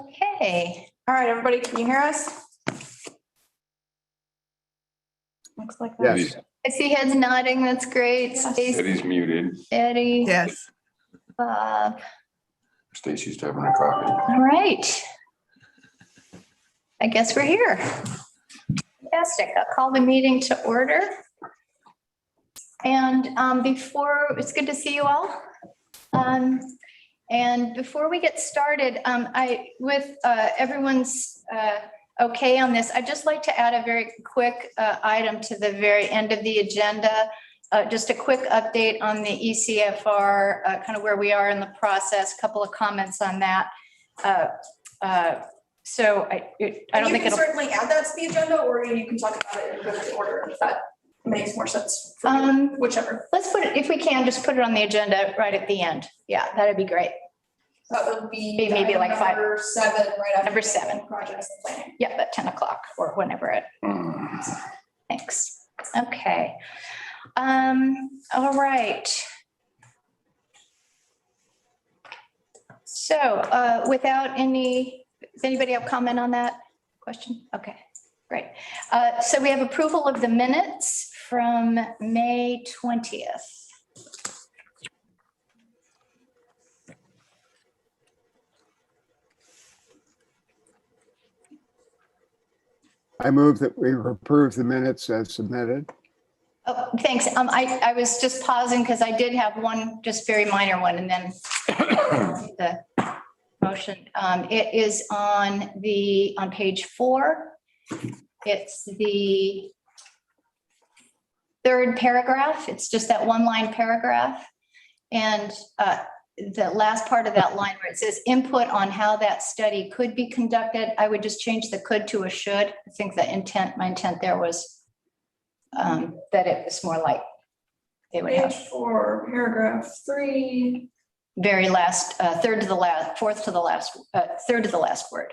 Okay, all right, everybody, can you hear us? Looks like that. Yes. I see heads nodding, that's great. Stacy, Eddie's muted. Eddie. Yes. Bob. Stacy's having a coffee. All right. I guess we're here. Fantastic. I'll call the meeting to order. And it's good to see you all. And before we get started, with everyone's okay on this, I'd just like to add a very quick item to the very end of the agenda. Just a quick update on the ECFR, kind of where we are in the process, couple of comments on that. So I don't think you can it'll. certainly add that to the agenda, or you can talk about it in quick order if that makes more sense. For you, whichever. Let's put it, if we can, just put it on the agenda right at the end. Yeah, that'd be great. That would be Maybe like number 7, right after. Number 7. Projects and planning. Yep, at 10 o'clock or whenever it. Thanks. Okay. All right. So without does anybody have comment on that question? Okay, great. So we have approval of the minutes from May 20th. I move that we approve the minutes as submitted. Oh, thanks. I was just pausing because I did have one, just very minor one, and then the motion. It is on page 4. It's the 3rd paragraph. It's just that one-line paragraph. And the last part of that line where it says input on how that study could be conducted, I would just change the could to a should. I think my intent there was that it was more like they would Page have 4, paragraph 3. very last, third to the last word.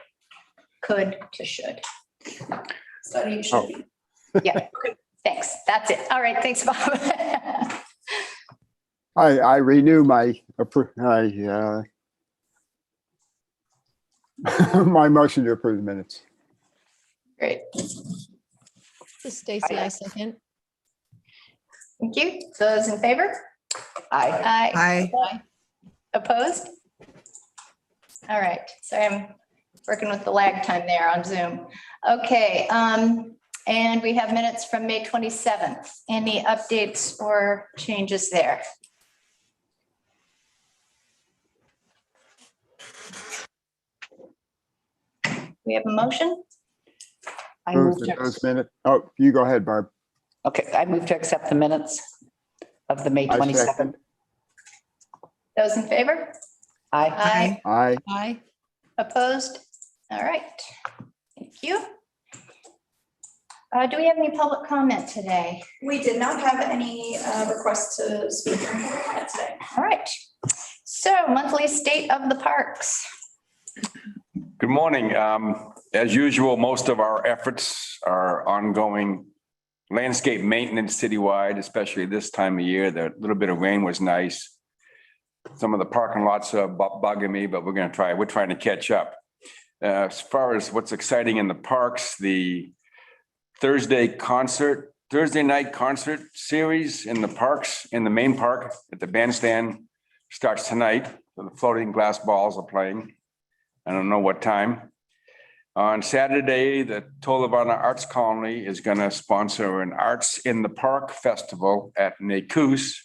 Could to should. Study should be. Yeah, thanks. That's it. All right, thanks, Bob. I renew my my motion to approve the minutes. Great, This is Stacy, I second. thank you. Those in favor? Aye. Aye. Opposed? All right, so I'm working with the lag time there on Zoom. Okay, and we have minutes from May 27th. Any updates or changes there? We have a motion? I Move move that to, those minutes. Oh, you go ahead, Barb. okay, I move to accept the minutes of the May I 27th. second. Those in favor? Aye. Aye. Aye. Opposed? All right, thank you. Do we have any public comment today? We did not have any requests to speak during public comment today. All right, so monthly state of the parks. Good morning. As usual, most of our efforts are ongoing landscape maintenance citywide, especially this time of year. The little bit of rain was nice. Some of the parking lots are bugging me, but we're trying to catch up. As far as what's exciting in the parks, the Thursday night concert series in the parks, in the main park at the bandstand starts tonight. The floating glass balls are playing. I don't know what time. On Saturday, the Tolovana Arts Colony is going to sponsor an Arts in the Park festival at Nakus.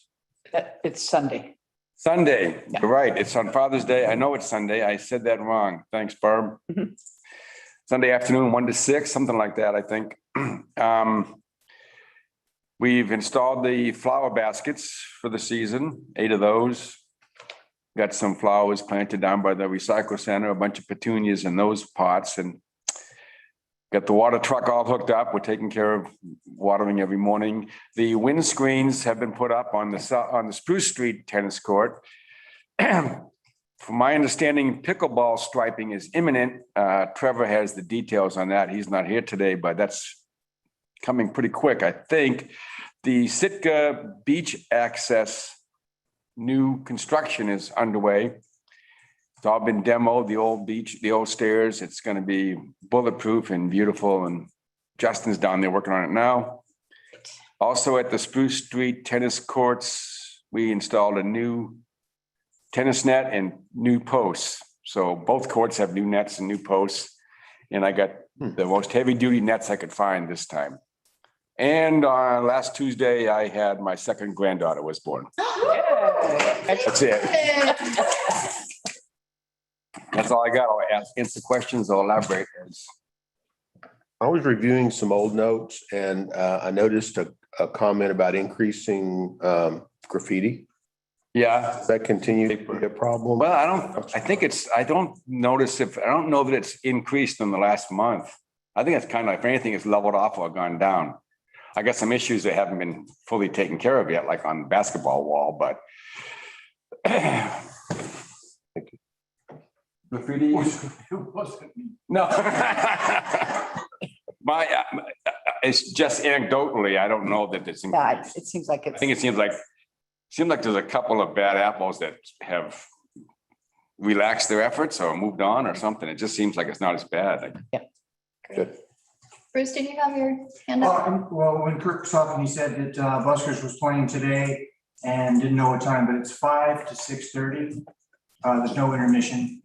It's Sunday. Sunday, you're right. It's on Father's Day. I know it's Sunday. I said that wrong. Thanks, Barb. Sunday afternoon, 1 to 6, something like that, I think. We've installed the flower baskets for the season, 8 of those. Got some flowers planted down by the recycle center, a bunch of petunias in those pots, and got the water truck all hooked up. We're taking care of watering every morning. The wind screens have been put up on the Spruce Street tennis court. From my understanding, pickleball striping is imminent. Trevor has the details on that. He's not here today, but that's coming pretty quick, I think. The Sitka beach access new construction is underway. It's all been demoed, the old beach, the old stairs. It's going to be bulletproof and beautiful. And Justin's down there working on it now. Also at the Spruce Street tennis courts, we installed a new tennis net and new posts. So both courts have new nets and new posts. And I got the most heavy duty nets I could find this time. And last Tuesday, I had my second granddaughter was born. That's it. That's all I got. I'll answer questions. I'll elaborate. I was reviewing some old notes and I noticed a comment about increasing graffiti. Yeah. Does that continue to be a problem? Well, I don't know that it's increased in the last month. I think it's kind of, if anything, it's leveled off or gone down. I got some issues that haven't been fully taken care of yet, like on the basketball wall, but. Graffiti? No. It's just anecdotally, I don't know that it's. Yeah, it seems like I it's. think it seems like there's a couple of bad apples that have relaxed their efforts or moved on or something. It just seems like it's not as bad. Good. Bruce, did you have your hand up? Well, when Kirk was talking, he said that Buskers was playing today and didn't know what time, but it's 5 to 6:30. There's no intermission.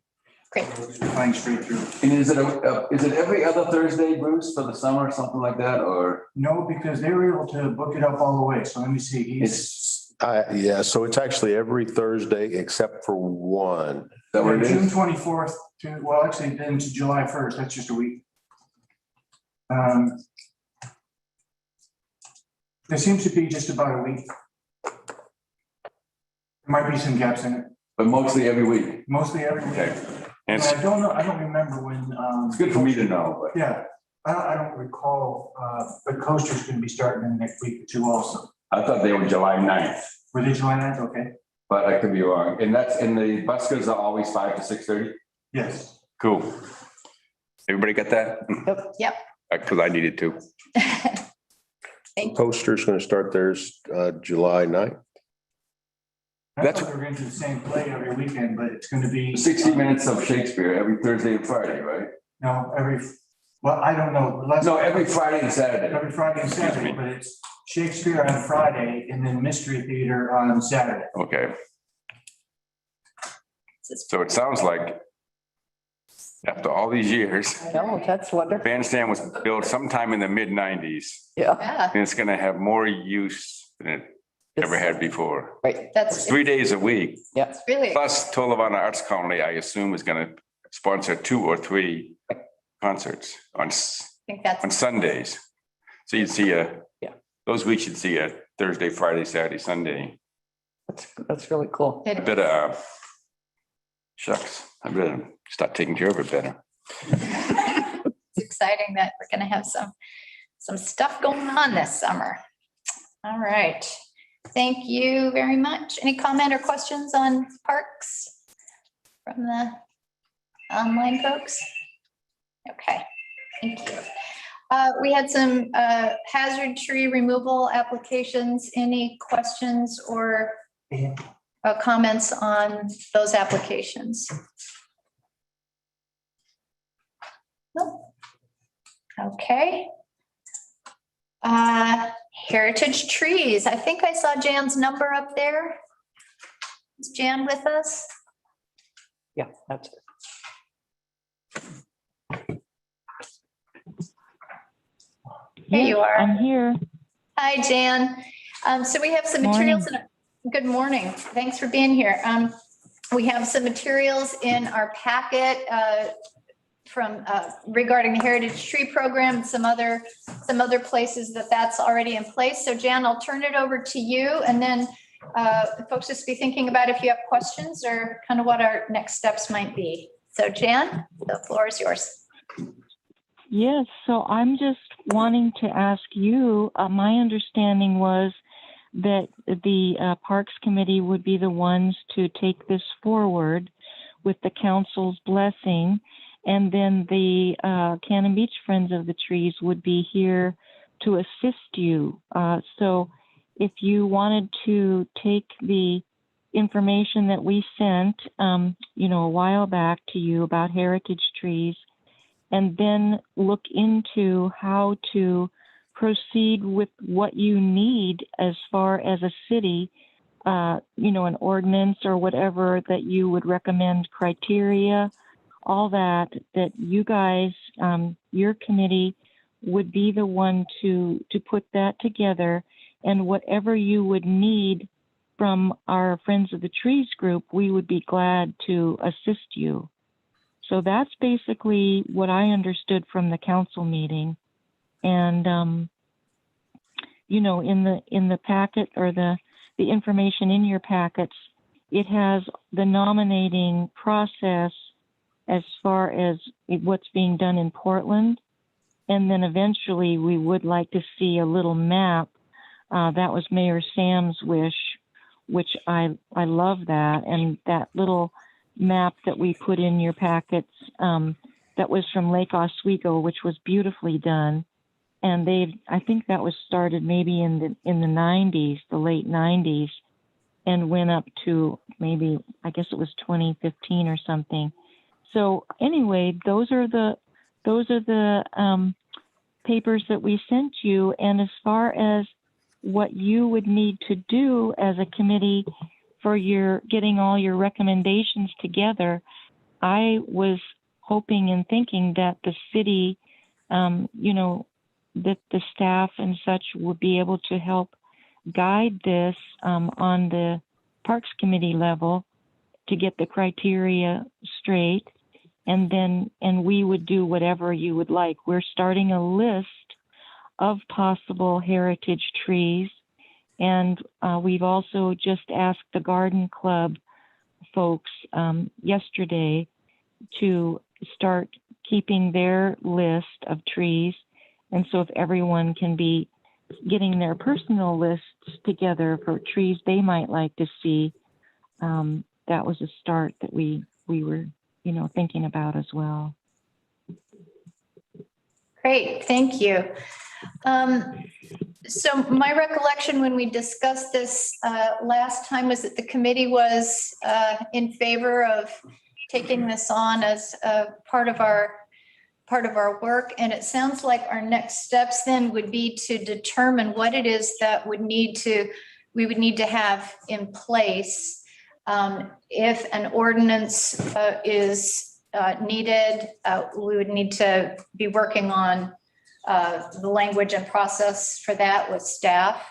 Great. We're playing straight through. And is it every other Thursday, Bruce, for the summer or something like that, or? No, because they were able to book it up all the way. So let me see. Yeah, so it's actually every Thursday except for one. Is that what it June is? 24th to, well, actually then to July 1st. That's just a week. There seems to be just about a week. There might be some gaps in it, But mostly every week. mostly every week. Okay. And And it's I don't know, I don't remember when. it's good for me to know, but Yeah, I don't recall, but Coaster's gonna be starting in the next week or two also. I thought they were July 9th, Were they July 9th? Okay, but I could be wrong. And the buskers are always 5 to 6:30? yes. Cool. Everybody get that? Yep. Because I needed to. Coaster's going to start theirs July 9th. I That's- thought we were gonna do the same play every weekend, but it's gonna be. 60 minutes of Shakespeare every Thursday and Friday, right? No, well, I don't know. No, every Friday and Saturday. Every Friday and Saturday, but it's Shakespeare on Friday and then Mystery Theater on Saturday. Okay. So it sounds like after all these years, No, that's wonderful. bandstand was built sometime in the mid-90s, Yeah. Yeah, and it's going to have more use than it ever had before. Right, that's 3 days a week. yeah. really, I Plus Tolavana Arts Colony, I assume, is going to sponsor 2 or 3 concerts on think that's, Sundays. So you'd see Yeah. those weeks you'd see a Thursday, Friday, Saturday, Sunday. That's really cool. I better, shucks, I better start taking care of it better. it's exciting that we're gonna have some stuff going on this summer. All right. Thank you very much. Any comment or questions on parks from the online folks? Okay, thank you. We had some hazard tree removal applications. Any questions or comments on those applications? No. Okay. Heritage trees. I think I saw Jan's number up there. Is Jan with us? Yeah, that's it. There you are. I'm here. Hi, Jan. So we have some materials. Good morning. Thanks for being here. We have some materials in our packet from regarding the Heritage Tree Program and some other places that's already in place. So Jan, I'll turn it over to you, and then folks just be thinking about if you have questions or kind of what our next steps might be. So Jan, the floor is yours. Yes, so I'm just wanting to ask you, my understanding was that the Parks Committee would be the ones to take this forward with the council's blessing, and then the Cannon Beach Friends of the Trees would be here to assist you. So if you wanted to take the information that we sent, a while back to you about heritage trees, and then look into how to proceed with what you need as far as a city, an ordinance or whatever that you would recommend, criteria, all that you guys, your committee would be the one to put that together, and whatever you would need from our Friends of the Trees group, we would be glad to assist you. So that's basically what I understood from the council meeting. And, in the packet or the information in your packets, it has the nominating process as far as what's being done in Portland. And then eventually we would like to see a little map. That was Mayor Sam's wish, which I love that. And that little map that we put in your packets, that was from Lake Oswego, which was beautifully done. And I think that was started maybe in the 90s, the late 90s, and went up to maybe, I guess it was 2015 or something. So anyway, those are the papers that we sent you. And as far as what you would need to do as a committee for your getting all your recommendations together, I was hoping and thinking that the city, that the staff and such would be able to help guide this on the Parks Committee level to get the criteria straight, and we would do whatever you would like. We're starting a list of possible heritage trees, and we've also just asked the Garden Club folks yesterday to start keeping their list of trees. And so if everyone can be getting their personal lists together for trees they might like to see, that was a start that we were, thinking about as well. Great, thank you. So my recollection when we discussed this last time was that the committee was in favor of taking this on as part of our work. And it sounds like our next steps then would be to determine what it is that we would need to have in place if an ordinance is needed. We would need to be working on the language and process for that with staff.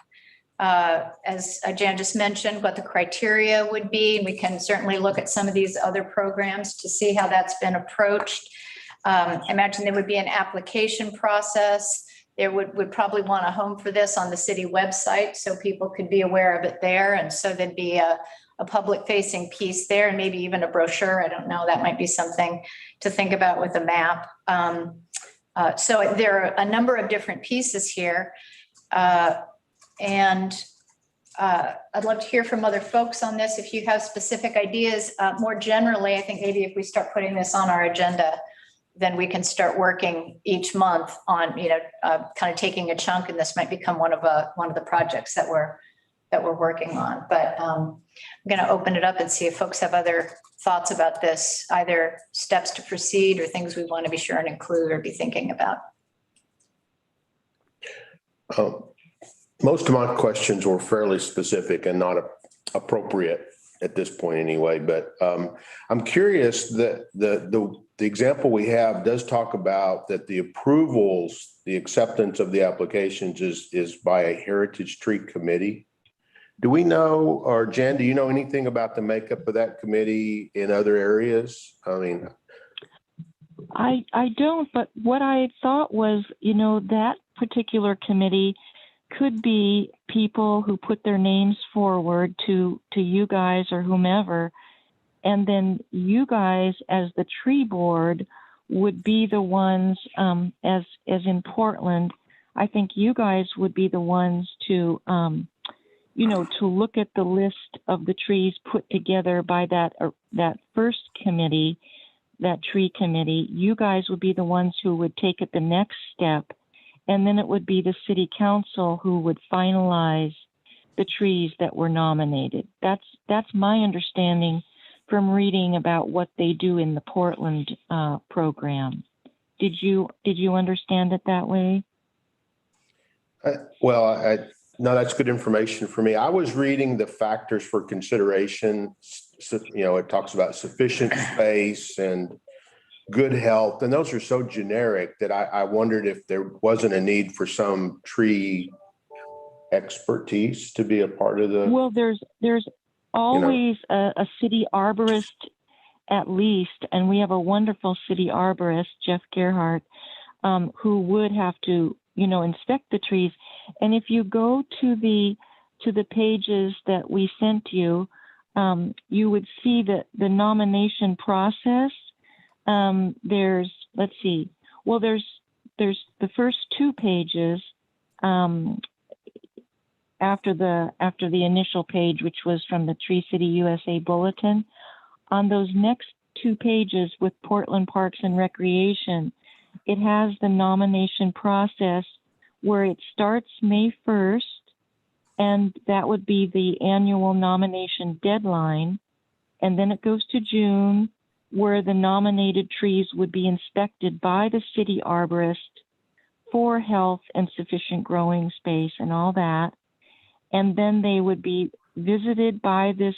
As Jan just mentioned, what the criteria would be. We can certainly look at some of these other programs to see how that's been approached. I imagine there would be an application process. There would probably want a home for this on the city website so people could be aware of it there. And so there'd be a public facing piece there and maybe even a brochure. I don't know, that might be something to think about with a map. So there are a number of different pieces here. And I'd love to hear from other folks on this. If you have specific ideas, more generally, I think maybe if we start putting this on our agenda, then we can start working each month on, kind of taking a chunk, and this might become one of the projects that we're working on. But I'm going to open it up and see if folks have other thoughts about this, either steps to proceed or things we want to be sure and include or be thinking about. Most of my questions were fairly specific and not appropriate at this point anyway, but I'm curious that the example we have does talk about that the approvals, the acceptance of the applications is by a heritage tree committee. Do we know, or Jan, do you know anything about the makeup of that committee in other areas? I don't, but what I thought was, that particular committee could be people who put their names forward to you guys or whomever, and then you guys as the tree board would be the ones, as in Portland, I think you guys would be the ones to to look at the list of the trees put together by that first committee, that tree committee. You guys would be the ones who would take it the next step. And then it would be the city council who would finalize the trees that were nominated. That's my understanding from reading about what they do in the Portland program. Did you understand it that way? No, that's good information for me. I was reading the factors for consideration. So, it talks about sufficient space and good health, and those are so generic that I wondered if there wasn't a need for some tree expertise to be a part of the. Well, there's always a city arborist at least, and we have a wonderful city arborist, Jeff Gerhardt, who would have to, inspect the trees. And if you go to the pages that we sent you, you would see that the nomination process. There's the first 2 pages after the initial page, which was from the Tree City USA Bulletin. On those next 2 pages with Portland Parks and Recreation, it has the nomination process where it starts May 1st, and that would be the annual nomination deadline. And then it goes to June, where the nominated trees would be inspected by the city arborist for health and sufficient growing space and all that. And then they would be visited by this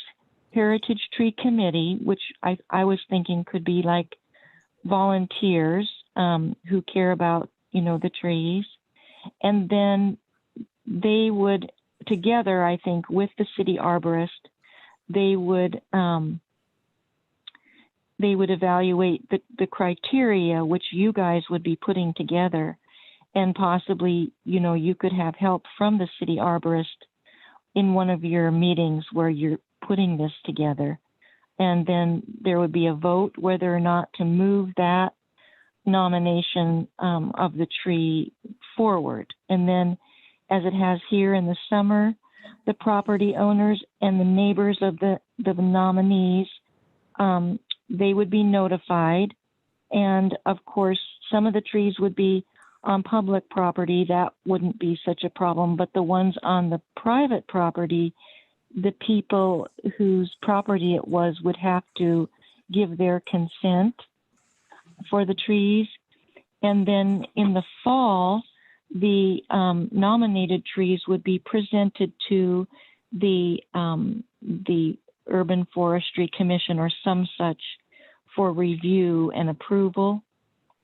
Heritage Tree Committee, which I was thinking could be like volunteers who care about, the trees. And then they would, together, I think, with the city arborist, they would evaluate the criteria which you guys would be putting together, and possibly, you could have help from the city arborist in one of your meetings where you're putting this together. And then there would be a vote whether or not to move that nomination of the tree forward. And then, as it has here in the summer, the property owners and the neighbors of the nominees, they would be notified. And of course, some of the trees would be on public property. That wouldn't be such a problem. But the ones on the private property, the people whose property it was would have to give their consent for the trees. And then in the fall, the nominated trees would be presented to the Urban Forestry Commission or some such for review and approval.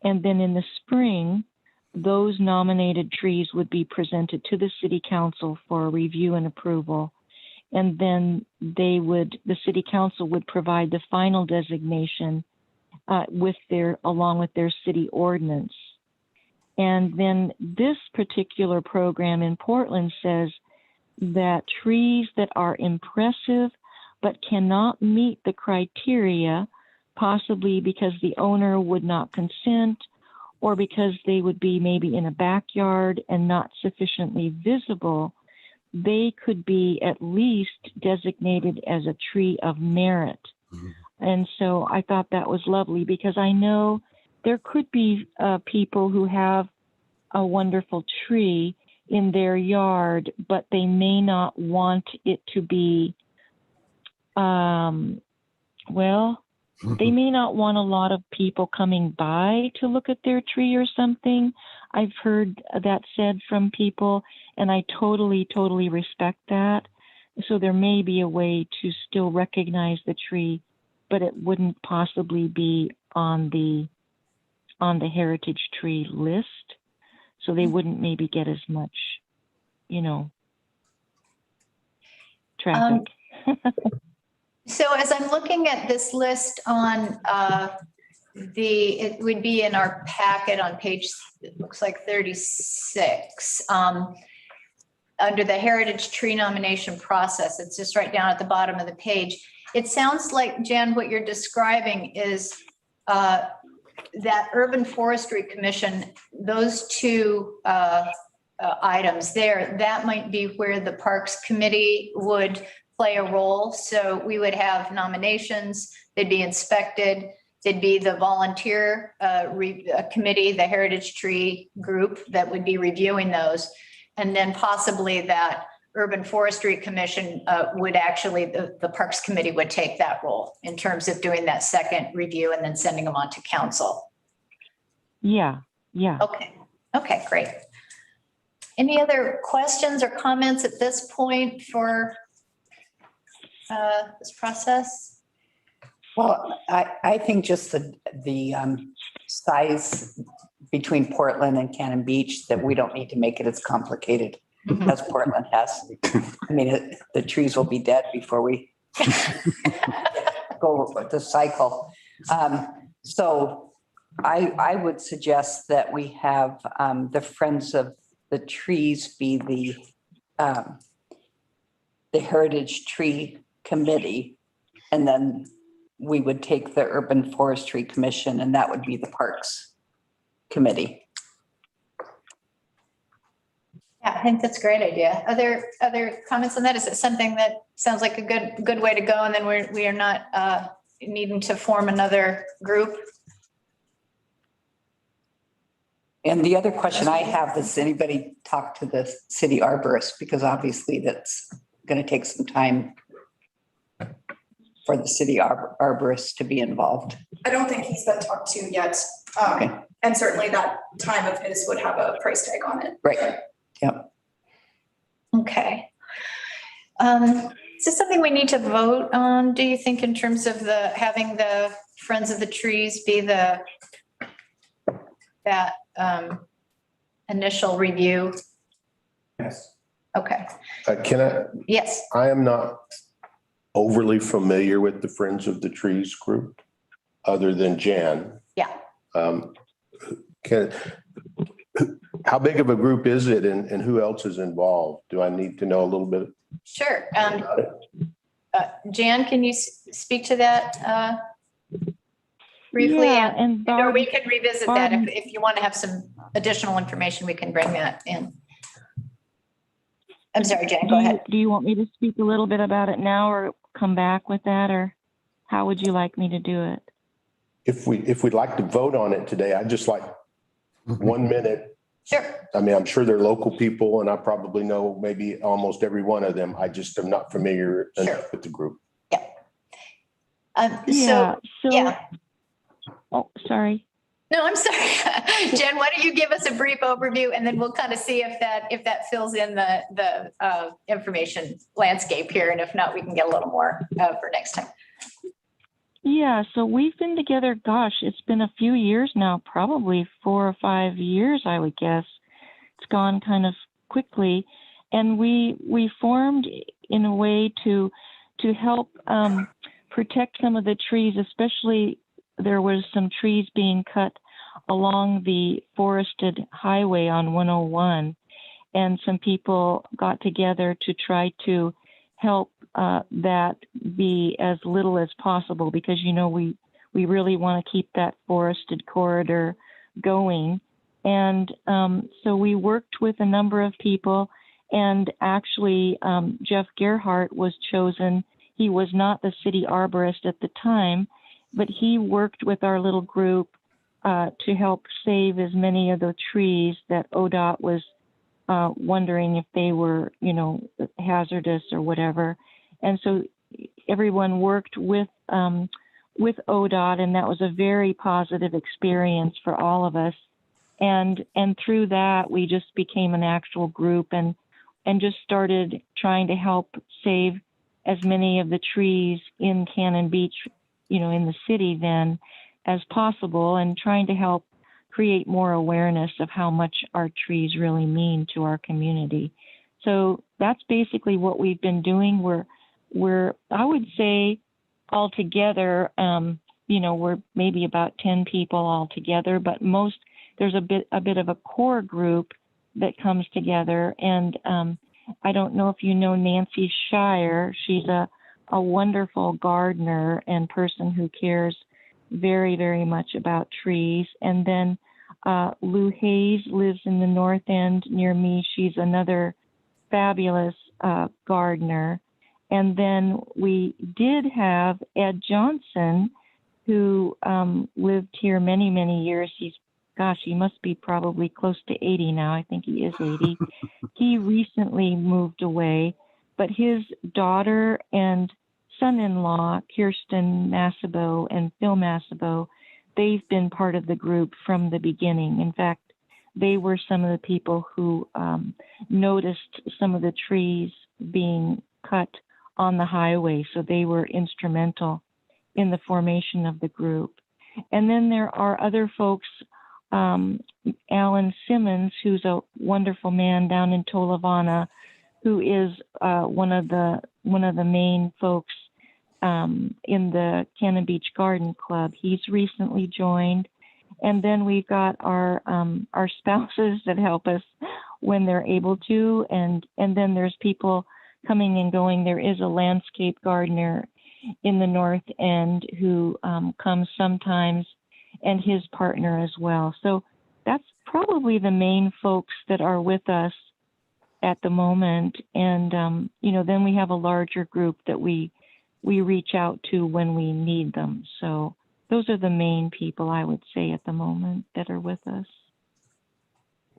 And then in the spring, those nominated trees would be presented to the City Council for review and approval. And then the City Council would provide the final designation along with their city ordinance. And then this particular program in Portland says that trees that are impressive but cannot meet the criteria, possibly because the owner would not consent or because they would be maybe in a backyard and not sufficiently visible, they could be at least designated as a tree of merit. Mm-hmm. And so I thought that was lovely, because I know there could be people who have a wonderful tree in their yard, but they may not want it to be, they may not want a lot of people coming by to look at their tree or something. I've heard that said from people, and I totally, totally respect that. So there may be a way to still recognize the tree, but it wouldn't possibly be on the heritage tree list. So they wouldn't maybe get as much, traffic. So as I'm looking at this list on it would be in our packet on page, it looks like 36, under the heritage tree nomination process. It's just right down at the bottom of the page. It sounds like, Jan, what you're describing is that Urban Forestry Commission, those 2 items there, that might be where the Parks Committee would play a role. So we would have nominations, they'd be inspected, there'd be the volunteer committee, the Heritage Tree group that would be reviewing those. And then possibly that Urban Forestry Commission would actually, the Parks Committee would take that role in terms of doing that second review and then sending them on to council. Yeah, yeah. Okay, great. Any other questions or comments at this point for this process? Well, I think just the size between Portland and Cannon Beach, that we don't need to make it as complicated as Portland has. I mean, the trees will be dead before we go the cycle. So I would suggest that we have the Friends of the Trees be the Heritage Tree Committee, and then we would take the Urban Forestry Commission, and that would be the Parks Committee. Yeah, I think that's a great idea. Other comments on that? Is it something that sounds like a good way to go? And then we are not needing to form another group? And the other question I have is, anybody talk to the city arborist? Because obviously that's going to take some time for the city arborist to be involved. I don't think he's been talked to yet. Okay. And certainly that time of his would have a price tag on it. Right. Yep. Okay. Is this something we need to vote on, do you think, in terms of having the Friends of the Trees be that initial review? Yes. Okay, yes. I am not overly familiar with the Friends of the Trees group, other than Jan. Yeah. How big of a group is it, and who else is involved? Do I need to know a little bit? Sure. About it? Jan, can you speak to that briefly? Yeah, and Or Barb, we can revisit that if you want to have some additional information, we can bring that in. I'm sorry, Jan, go ahead. do you want me to speak a little bit about it now or come back with that, or how would you like me to do it? If we'd like to vote on it today, I'd just like 1 minute. Sure. I mean, I'm sure they're local people, and I probably know maybe almost every one of them. I just am not familiar enough with the group. So, yeah. Oh, sorry. No, I'm sorry. Jen, why don't you give us a brief overview and then we'll kind of see if that fills in the information landscape here. And if not, we can get a little more for next time. Yeah, so we've been together, gosh, it's been a few years now, probably 4 or 5 years, I would guess. It's gone kind of quickly. And we formed in a way to help protect some of the trees, especially there was some trees being cut along the forested highway on 101. And some people got together to try to help that be as little as possible, because, you know, we really want to keep that forested corridor going. And so we worked with a number of people, and actually Jeff Gerhardt was chosen. He was not the city arborist at the time, but he worked with our little group to help save as many of the trees that ODOT was wondering if they were, you know, hazardous or whatever. And so everyone worked with ODOT, and that was a very positive experience for all of us. And through that, we just became an actual group and just started trying to help save as many of the trees in Cannon Beach, you know, in the city then as possible, and trying to help create more awareness of how much our trees really mean to our community. So that's basically what we've been doing. We're I would say altogether, you know, we're maybe about 10 people all together, but there's a bit of a core group that comes together. And I don't know if you know Nancy Shire. She's a wonderful gardener and person who cares very, very much about trees. And then Lou Hayes lives in the North End near me. She's another fabulous gardener. And then we did have Ed Johnson, who lived here many, many years. He's gosh, he must be probably close to 80 now. I think he is 80. He recently moved away, but his daughter and son-in-law, Kirsten Massabo and Phil Massabo, they've been part of the group from the beginning. In fact, they were some of the people who noticed some of the trees being cut on the highway. So they were instrumental in the formation of the group. And then there are other folks, Alan Simmons, who's a wonderful man down in Tolavana, who is one of the main folks in the Cannon Beach Garden Club. He's recently joined. And then we've got our spouses that help us when they're able to. And then there's people coming and going. There is a landscape gardener in the North End who comes sometimes, and his partner as well. So that's probably the main folks that are with us at the moment. And, then we have a larger group that we reach out to when we need them. So those are the main people, I would say, at the moment that are with us.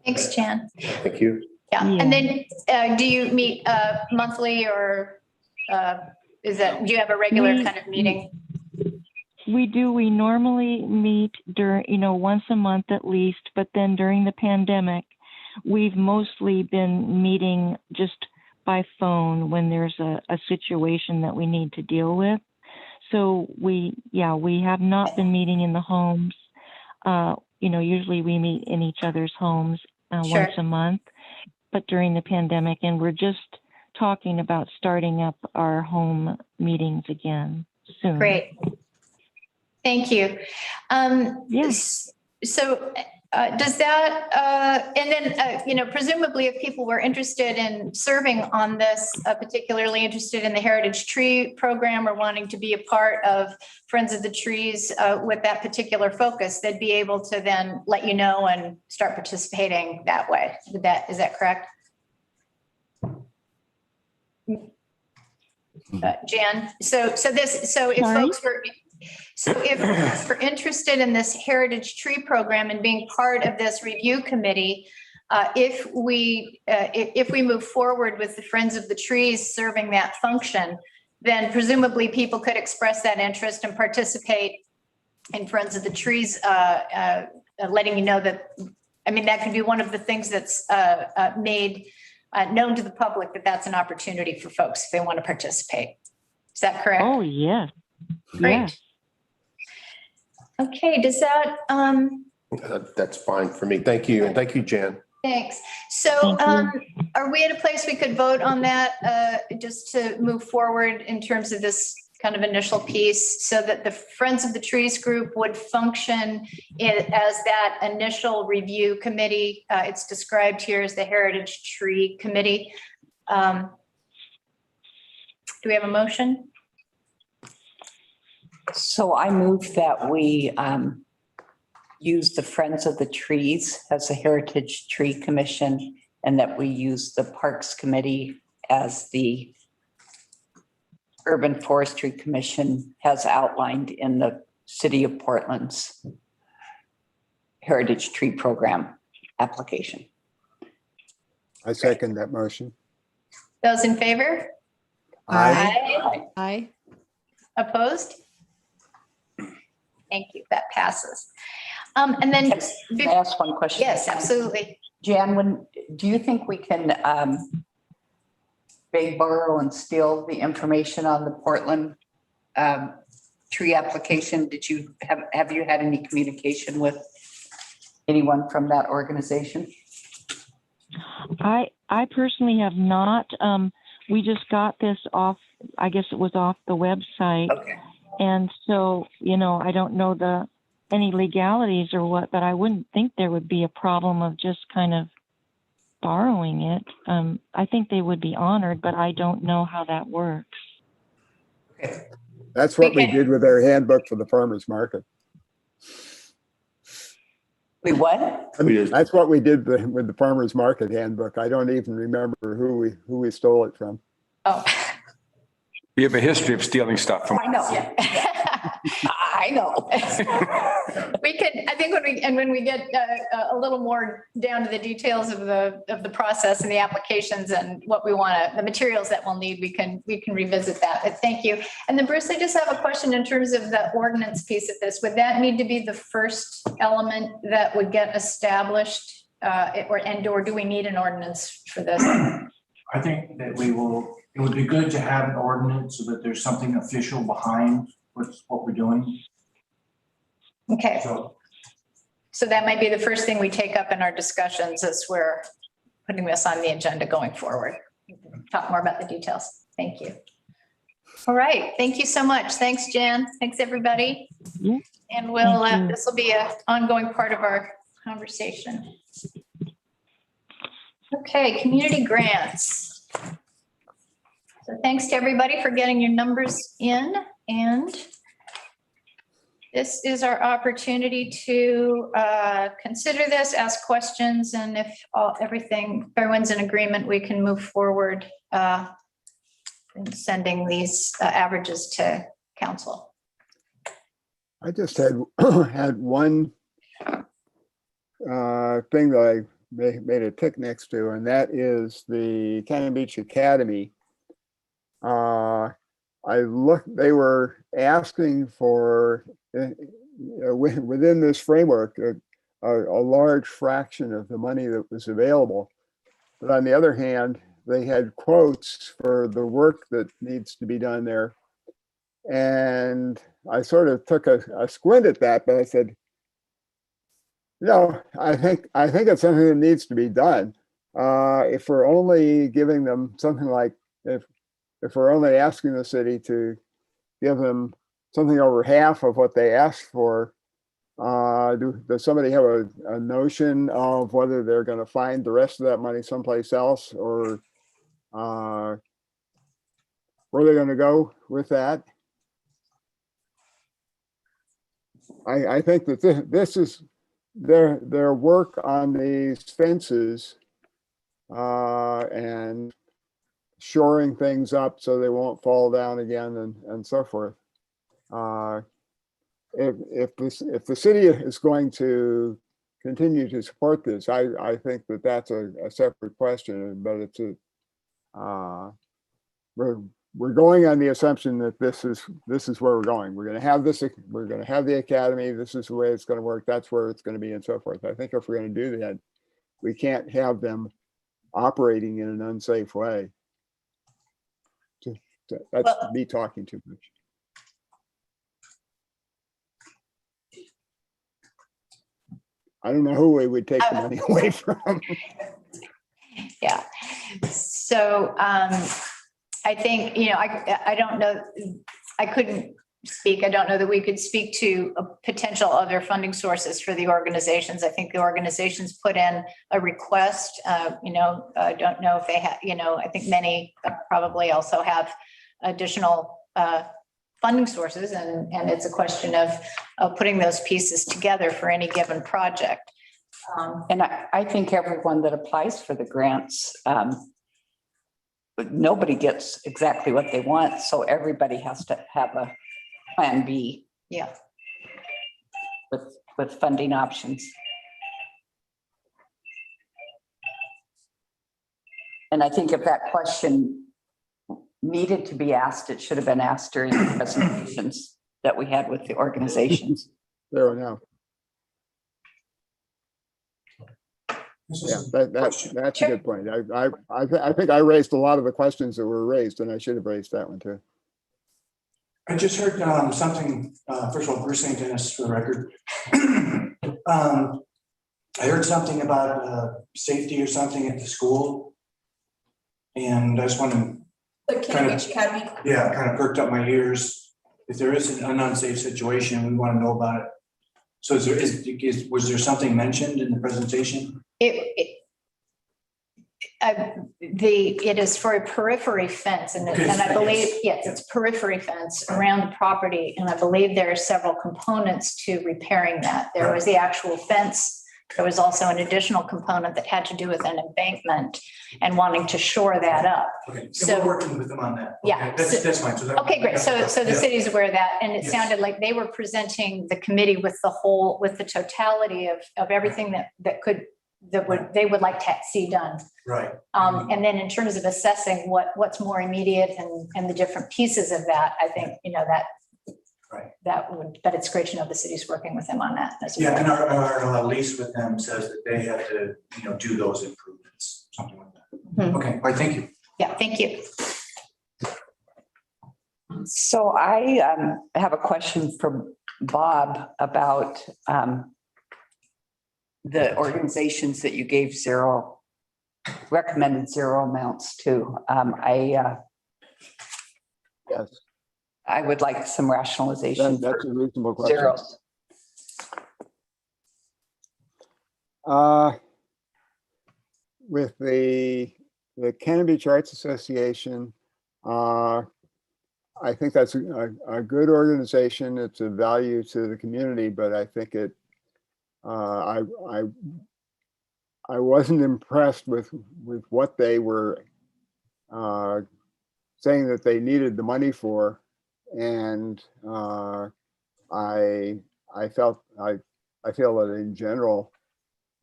Thanks, Jan. Thank you. Yeah, Yeah. and then do you meet monthly or do you have a regular We- kind of meeting? We do. We normally meet during, once a month at least, but then during the pandemic, we've mostly been meeting just by phone when there's a situation that we need to deal with. So we have not been meeting in the homes. Usually we meet in each other's homes Sure. once a month, but during the pandemic, and we're just talking about starting up our home meetings again soon. Great. Thank you. Yes. So does that, and then, presumably if people were interested in serving on this, particularly interested in the Heritage Tree Program or wanting to be a part of Friends of the Trees with that particular focus, they'd be able to then let you know and start participating that way. Is that correct? Jan, so if Sorry? folks were interested in this Heritage Tree Program and being part of this review committee, if we move forward with the Friends of the Trees serving that function, then presumably people could express that interest and participate in Friends of the Trees, letting you know that, that could be one of the things that's made known to the public, that's an opportunity for folks if they want to participate. Is that correct? Oh, yes. Great. Yes. Okay, does that, That's fine for me. Thank you. And thank you, Jan. thanks. So Thank are we at a place we could vote on that just to move forward in terms of this kind of initial piece so that the Friends of the Trees group would function as that initial review committee? It's described here as the Heritage Tree Committee. Do we have a motion? So I move that we use the Friends of the Trees as the Heritage Tree Commission, and that we use the Parks Committee as the Urban Forestry Commission has outlined in the City of Portland's Heritage Tree Program application. I second that motion. Those in favor? Aye. Aye. Opposed? Thank you. That passes. And then, Can I ask one question? yes, absolutely. Jan, do you think we can beg, borrow, and steal the information on the Portland tree application? Have you had any communication with anyone from that organization? I personally have not. We just got this off, I guess it was off the website. Okay. And so, I don't know any legalities or what, but I wouldn't think there would be a problem of just kind of borrowing it. I think they would be honored, but I don't know how that works. That's what we Okay. did with our handbook for the farmer's market. We what? I mean, that's what we did with the farmer's market handbook. I don't even remember who we stole it from. Oh. We have a history of stealing stuff from. I know. I know. We could, I think when we get a little more down to the details of the process and the applications and what we want to, the materials that we'll need, we can revisit that. But thank you. And then Bruce, I just have a question in terms of the ordinance piece of this. Would that need to be the first element that would get established? Or do we need an ordinance for this? I think that it would be good to have an ordinance so that there's something official behind what we're doing. Okay, So so that might be the first thing we take up in our discussions as we're putting this on the agenda going forward. Talk more about the details. Thank you. All right, thank you so much. Thanks, Jan. Thanks, everybody. Yeah. And we'll, Thank you. this will be an ongoing part of our conversation. Okay, community grants. So thanks to everybody for getting your numbers in, and this is our opportunity to consider this, ask questions, and if everyone's in agreement, we can move forward in sending these averages to council. I just had one thing that I made a tick next to, and that is the Cannon Beach Academy. They were asking for, within this framework, a large fraction of the money that was available. But on the other hand, they had quotes for the work that needs to be done there. And I sort of took a squint at that, but I said, I think it's something that needs to be done. If we're only giving them something like, if we're only asking the city to give them something over half of what they asked for, does somebody have a notion of whether they're going to find the rest of that money someplace else, or where they're going to go with that? I think that this is their work on these fences and shoring things up so they won't fall down again and so forth. If the city is going to continue to support this, I think that that's a separate question, but it's we're going on the assumption that this is where we're going. We're going to have this. We're going to have the academy. This is the way it's going to work. That's where it's going to be, and so forth. I think if we're going to do that, we can't have them operating in an unsafe way. That's me talking too much. I don't know who we would take the money away from. Yeah. So I think, I don't know, I couldn't speak. I don't know that we could speak to potential other funding sources for the organizations. I think the organizations put in a request. I don't know if they have, I think many probably also have additional funding sources, and it's a question of putting those pieces together for any given project. And I think everyone that applies for the grants, nobody gets exactly what they want. So everybody has to have a plan B. Yeah. With funding options. And I think if that question needed to be asked, it should have been asked during the presentations that we had with the organizations. There we go. Yeah, that's a good point. I think I raised a lot of the questions that were raised, and I should have raised that one too. I just heard something, first of all, Bruce St. Dennis for the record. I heard something about safety or something at the school. And I just want to The Cannon Beach Academy. kind of perked up my ears. If there is an unsafe situation, we want to know about it. So was there something mentioned in the presentation? It is for a periphery fence, and I believe, yes, it's periphery fence around the property, and I believe there are several components to repairing that. There was the actual fence there was also an additional component that had to do with an embankment and wanting to shore that up. Okay, So- so we're working with them on that. Yeah, Okay, That's fine. So that- Okay, great. So the Yeah. city's aware of that, and it Yes. sounded like they were presenting the committee with the whole, with the totality of everything they would like to see done. Right. And then in terms of assessing what's more immediate and the different pieces of that, I think, Right. but it's great to know the city's working with them on that as well. Yeah, and our lease with them says that they have to, do those improvements, something like that. Mhm. Okay, all right, thank you. Yeah, thank you. So I have a question for Bob about the organizations that you gave recommended zero amounts to. Yes, I would like some rationalization that's a for reasonable question. zeros. With the Cannon Beach Arts Association, I think that's a good organization. It's a value to the community, but I think I wasn't impressed with what they were saying that they needed the money for, and I feel that in general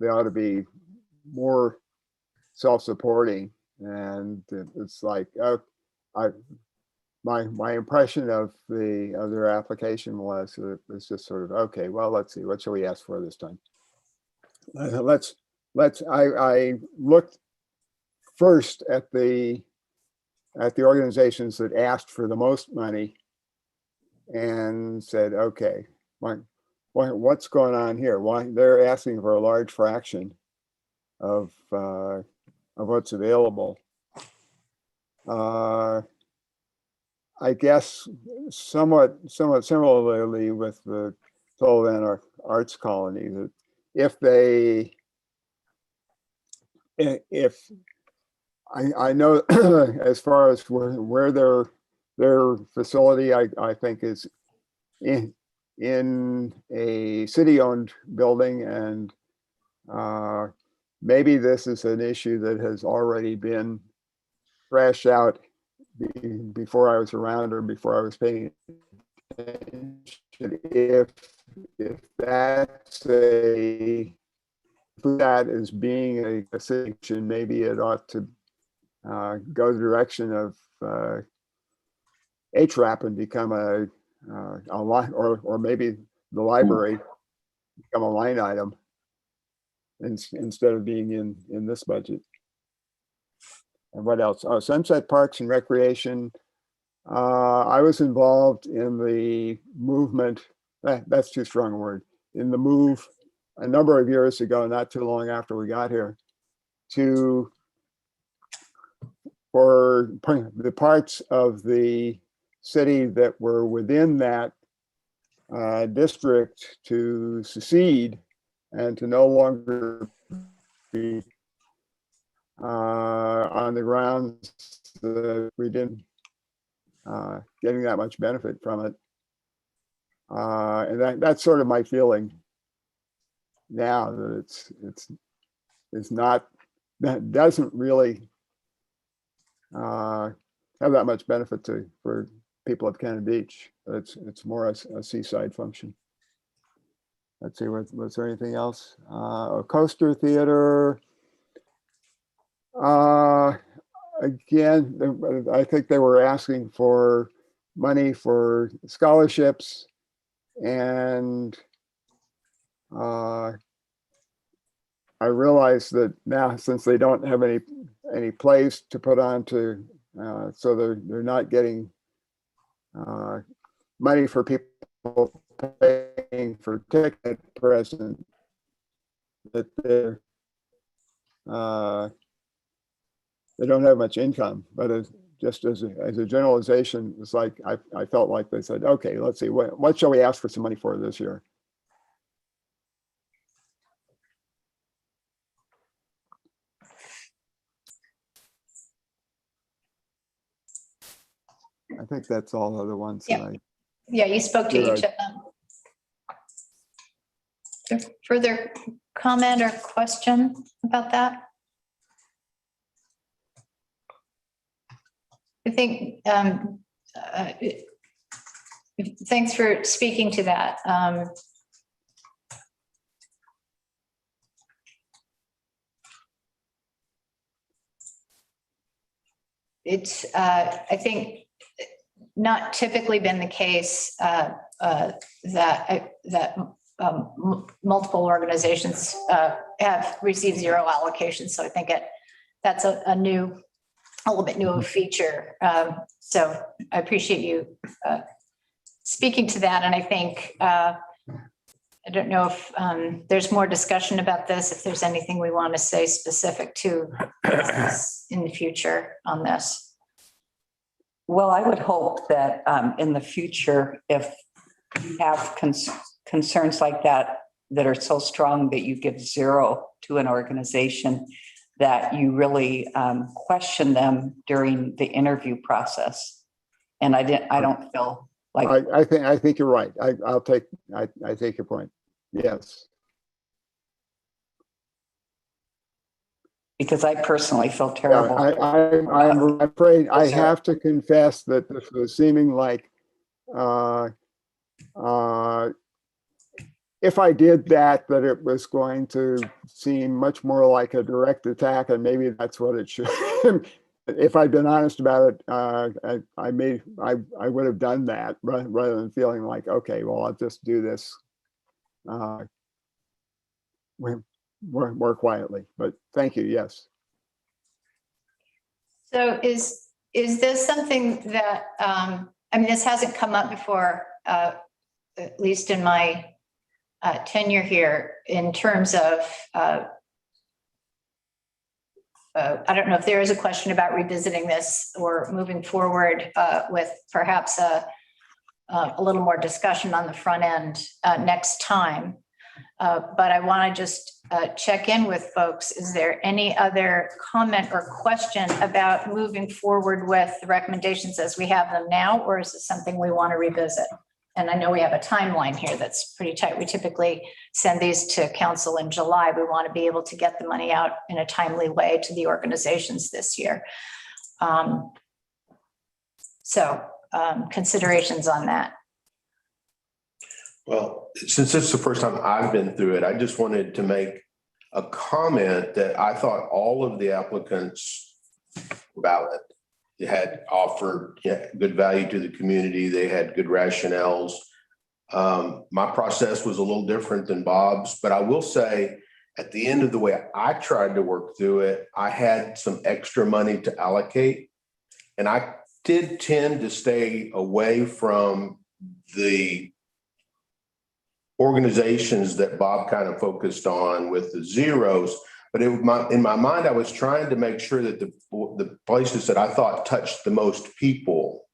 they ought to be more self-supporting, and it's like my impression of their application was that it's just sort of, okay, well, let's see, what shall we ask for this time? I looked first at the organizations that asked for the most money and said, okay, what's going on here? Why they're asking for a large fraction of what's available? I guess somewhat similarly with the Sullivan Arts Colony, that if I know as far as where their facility, I think is in a city-owned building, and maybe this is an issue that has already been thrashed out before I was around or before I was paying attention. If that is being a situation, maybe it ought to go the direction of HRAP and become a line, or maybe the library become a line item instead of being in this budget. And what else? Oh, Sunset Parks and Recreation. I was involved in the movement. That's too strong a word. In the move a number of years ago, not too long after we got here, for the parts of the city that were within that district to secede and to no longer be on the grounds that we didn't getting that much benefit from it. And that's sort of my feeling now, that it's not, that doesn't really have that much benefit for people of Cannon Beach. It's more a seaside function. Let's see, was there anything else? Coaster Theater. Again, I think they were asking for money for scholarships, and I realize that now, since they don't have any plays to put on so they're not getting money for people paying for ticket present, that they don't have much income. But just as a generalization, it's like I felt like they said, okay, let's see, what shall we ask for some money for this year? I think that's all other ones. Yeah. Yeah, you spoke to You're each of them. Further comment or question about that? I think, thanks for speaking to that. It's, I think, not typically been the case that multiple organizations have received zero allocations. So I think that's a little bit new of a feature. So I appreciate you speaking to that. And I think, I don't know if there's more discussion about this, if there's anything we want to say specific to in the future on this. Well, I would hope that in the future, if you have concerns like that are so strong that you give zero to an organization, that you really question them during the interview process. And I don't feel like. I think you're right. I take your point. Yes. Because I personally feel Yeah, terrible. I'm afraid I have to confess that this was seeming like, if I did that it was going to seem much more like a direct attack, and maybe that's what it should. If I'd been honest about it, I would have done that rather than feeling like, okay, well, I'll just do this more quietly. But thank you. Yes. So is this something that, I mean, this hasn't come up before, at least in my tenure here, in terms of, I don't know if there is a question about revisiting this or moving forward with perhaps a little more discussion on the front end next time. But I want to just check in with folks. Is there any other comment or question about moving forward with the recommendations as we have them now, or is this something we want to revisit? And I know we have a timeline here that's pretty tight. We typically send these to council in July. We want to be able to get the money out in a timely way to the organizations this year. Considerations on that. Well, since this is the first time I've been through it, I just wanted to make a comment that I thought all of the applicants were valid. They had offered good value to the community. They had good rationales. My process was a little different than Bob's, but I will say at the end of the way I tried to work through it, I had some extra money to allocate. And I did tend to stay away from the organizations that Bob kind of focused on with the zeros. But in my mind, I was trying to make sure that the places that I thought touched the most people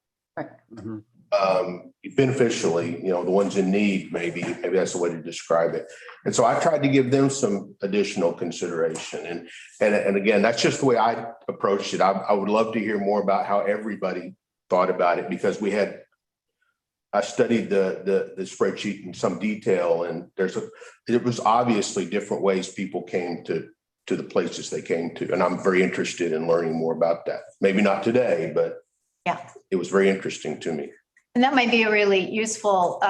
beneficially, the ones in need, maybe that's the way to describe it. And so I tried to give them some additional consideration. And again, that's just the way I approached it. I would love to hear more about how everybody thought about it, because I studied the spreadsheet in some detail, and it was obviously different ways people came to the places they came to. And I'm very interested in learning more about that. Maybe not today, but it was very interesting to me. And that might be a really useful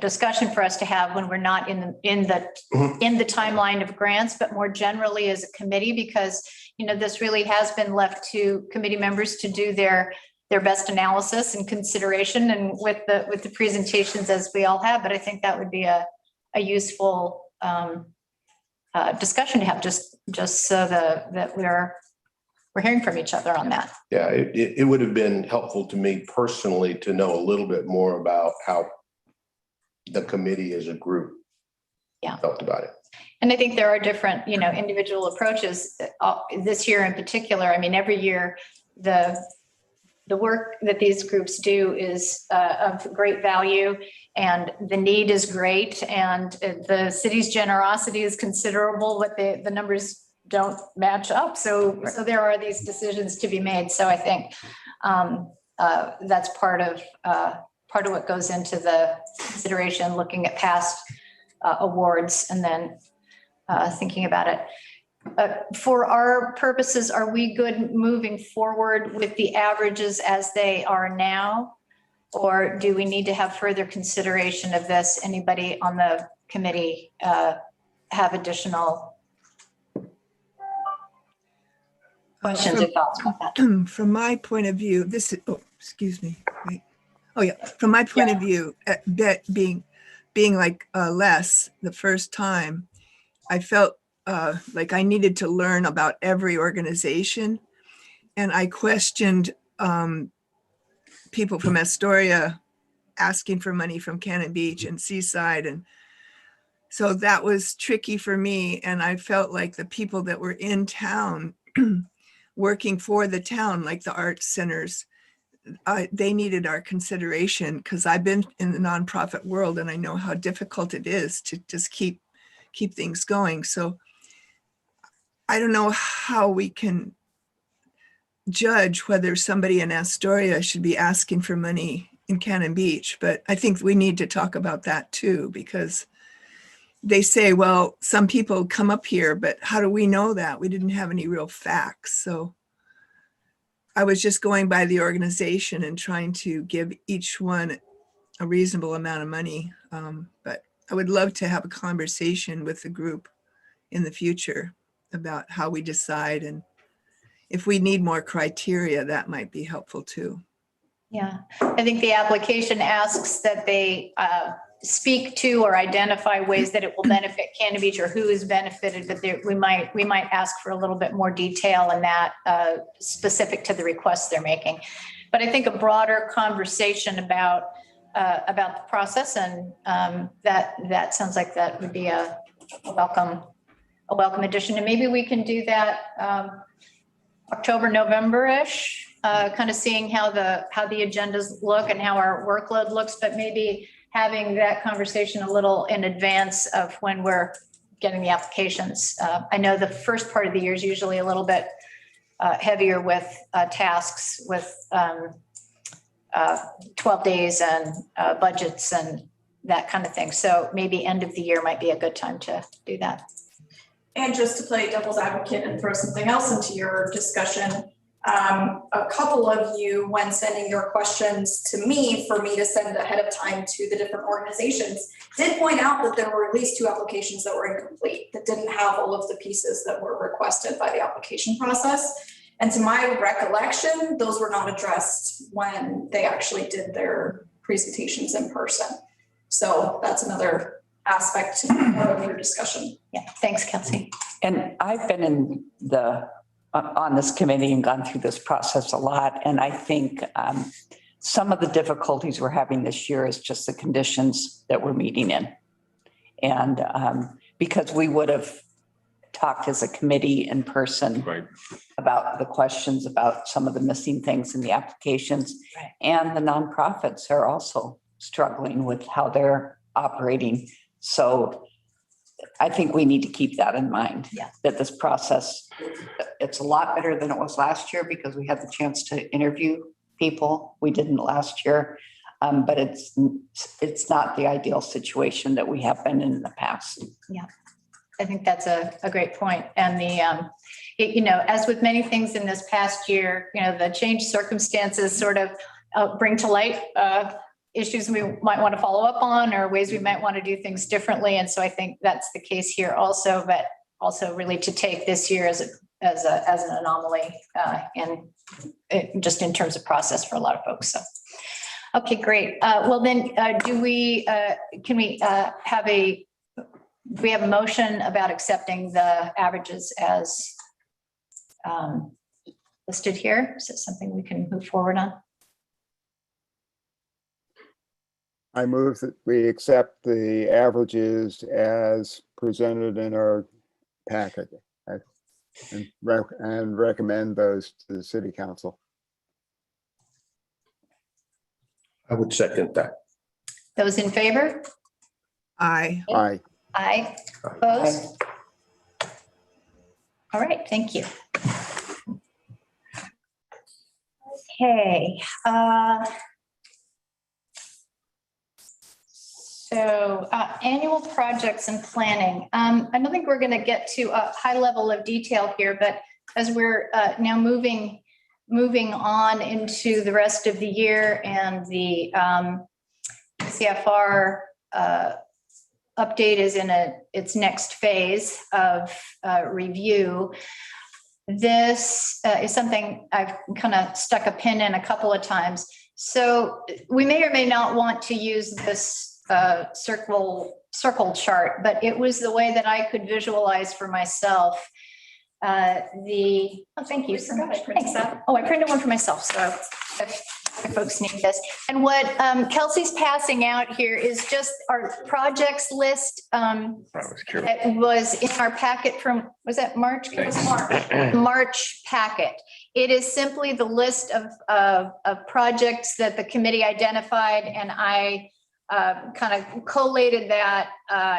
discussion for us to have when we're not in the timeline of grants, but more generally as a committee, because this really has been left to committee members to do their best analysis and consideration, and with the presentations as we all have. But I think that would be a useful discussion to have, just so that we're hearing from each other on that. Yeah, it would have been helpful to me personally to know a little bit more about how the committee as a group felt about it. And I think there are different, individual approaches this year in particular. I mean, every year the work that these groups do is of great value, and the need is great, and the city's generosity is considerable, but the numbers don't match up. So there are these decisions to be made. So I think that's part of what goes into the consideration, looking at past awards, and then thinking about it. For our purposes, are we good moving forward with the averages as they are now? Or do we need to have further consideration of this? Anybody on the committee have additional questions or thoughts about that? From my point of view, this is, oh, excuse me. Wait. Oh, yeah. From my point of view, that being like Les the first time, I felt like I needed to learn about every organization. And I questioned people from Astoria asking for money from Cannon Beach and Seaside. And so that was tricky for me. And I felt like the people that were in town working for the town, like the arts centers, they needed our consideration because I've been in the nonprofit world and I know how difficult it is to just keep things going. So I don't know how we can judge whether somebody in Astoria should be asking for money in Cannon Beach, but I think we need to talk about that too, because they say, well, some people come up here, but how do we know that? We didn't have any real facts. So I was just going by the organization and trying to give each one a reasonable amount of money. But I would love to have a conversation with the group in the future about how we decide. And if we need more criteria, that might be helpful too. Yeah, I think the application asks that they speak to or identify ways that it will benefit Cannon Beach or who is benefited, but we might ask for a little bit more detail in that specific to the requests they're making. But I think a broader conversation about the process and that sounds like that would be a welcome addition. And maybe we can do that October, November-ish, kind of seeing how the agendas look and how our workload looks, but maybe having that conversation a little in advance of when we're getting the applications. I know the first part of the year is usually a little bit heavier with tasks with 12 days and budgets and that kind of thing. So maybe end of the year might be a good time to do that. And just to play devil's advocate and throw something else into your discussion, a couple of you, when sending your questions to me for me to send ahead of time to the different organizations, did point out that there were at least 2 applications that were incomplete, that didn't have all of the pieces that were requested by the application process. And to my recollection, those were not addressed when they actually did their presentations in person. So that's another aspect of your discussion. Yeah, thanks, Kelsey. And I've been on this committee and gone through this process a lot. And I think some of the difficulties we're having this year is just the conditions that we're meeting in. And because we would have talked as a committee in person about the questions about some of the missing things in the applications. Right. And the nonprofits are also struggling with how they're operating. So I think we need to keep that in mind, that this process, it's a lot better than it was last year because we had the chance to interview people. We didn't last year, but it's not the ideal situation that we have been in the past. Yeah, I think that's a great point. And as with many things in this past year, the changed circumstances sort of bring to light issues we might want to follow up on or ways we might want to do things differently. And so I think that's the case here also, but also really to take this year as an anomaly and just in terms of process for a lot of folks. So, okay, great. Well then, do we have a motion about accepting the averages as listed here? Is it something we can move forward on? I move that we accept the averages as presented in our packet and recommend those to the city council. I would second that. Those in favor? Aye. Aye. Aye. Opposed? All right, thank you. Okay. So annual projects and planning. I don't think we're going to get to a high level of detail here, but as we're now moving on into the rest of the year and the CFR update is in its next phase of review. This is something I've kind of stuck a pin in a couple of times. So we may or may not want to use this circle chart, but it was the way that I could visualize for myself thank you so much. Thanks. Oh, I printed one for myself, so if folks need this. And what Kelsey's passing out here is just our projects list. It was in our packet from, was that March? It was March packet. It is simply the list of projects that the committee identified, and I kind of collated that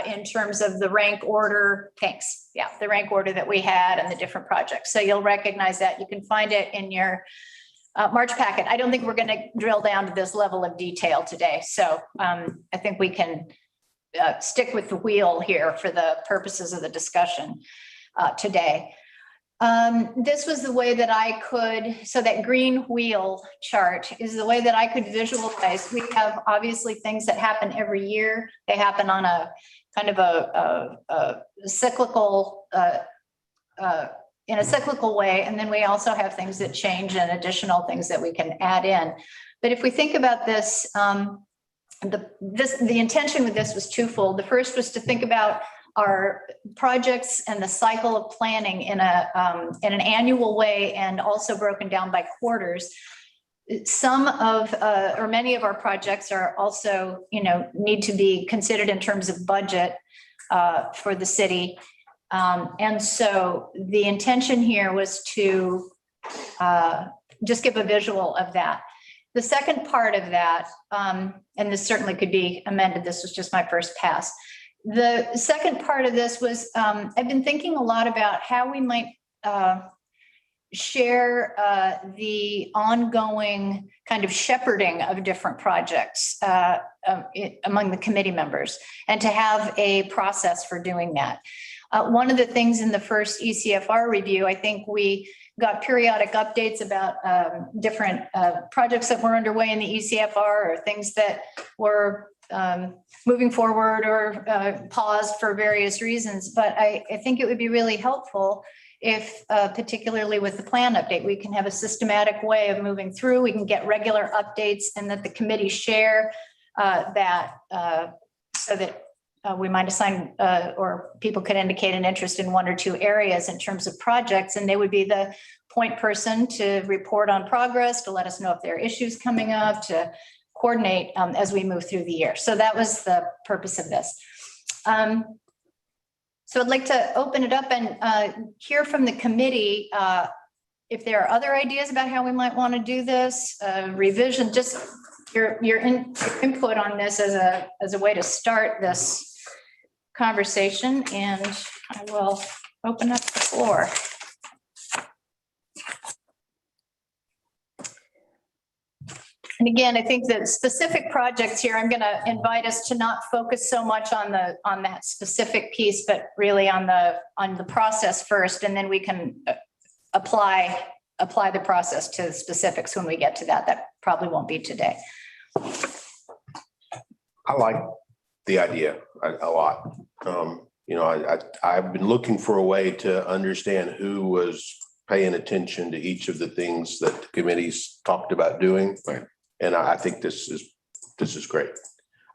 in terms of the rank order. Thanks. Yeah, the rank order that we had and the different projects. So you'll recognize that. You can find it in your March packet. I don't think we're going to drill down to this level of detail today. So I think we can stick with the wheel here for the purposes of the discussion today. This was the way that I could, so that green wheel chart is the way that I could visualize. We have obviously things that happen every year. They happen on a kind of a cyclical, in a cyclical way. And then we also have things that change and additional things that we can add in. But if we think about this, the intention with this was twofold. The first was to think about our projects and the cycle of planning in an annual way, and also broken down by quarters. Some of or many of our projects are also, need to be considered in terms of budget for the city. And so the intention here was to just give a visual of that. The second part of that, and this certainly could be amended, this was just my first pass. The second part of this was, I've been thinking a lot about how we might share the ongoing kind of shepherding of different projects among the committee members, and to have a process for doing that. One of the things in the first ECFR review, I think we got periodic updates about different projects that were underway in the ECFR, or things that were moving forward or paused for various reasons. But I think it would be really helpful if, particularly with the plan update, we can have a systematic way of moving through. We can get regular updates, and that the committee share that so that we might assign or people could indicate an interest in one or two areas in terms of projects, and they would be the point person to report on progress, to let us know if there are issues coming up, to coordinate as we move through the year. So that was the purpose of this. So I'd like to open it up and hear from the committee if there are other ideas about how we might want to do this, revision, just your input on this as a way to start this conversation, and I will open up the floor. And again, I think that specific projects here, I'm going to invite us to not focus so much on that specific piece, but really on the process first, and then we can apply the process to the specifics when we get to that. That probably won't be today. I like the idea a lot. I've been looking for a way to understand who was paying attention to each of the things that the committees talked about doing. Right. And I think this is great.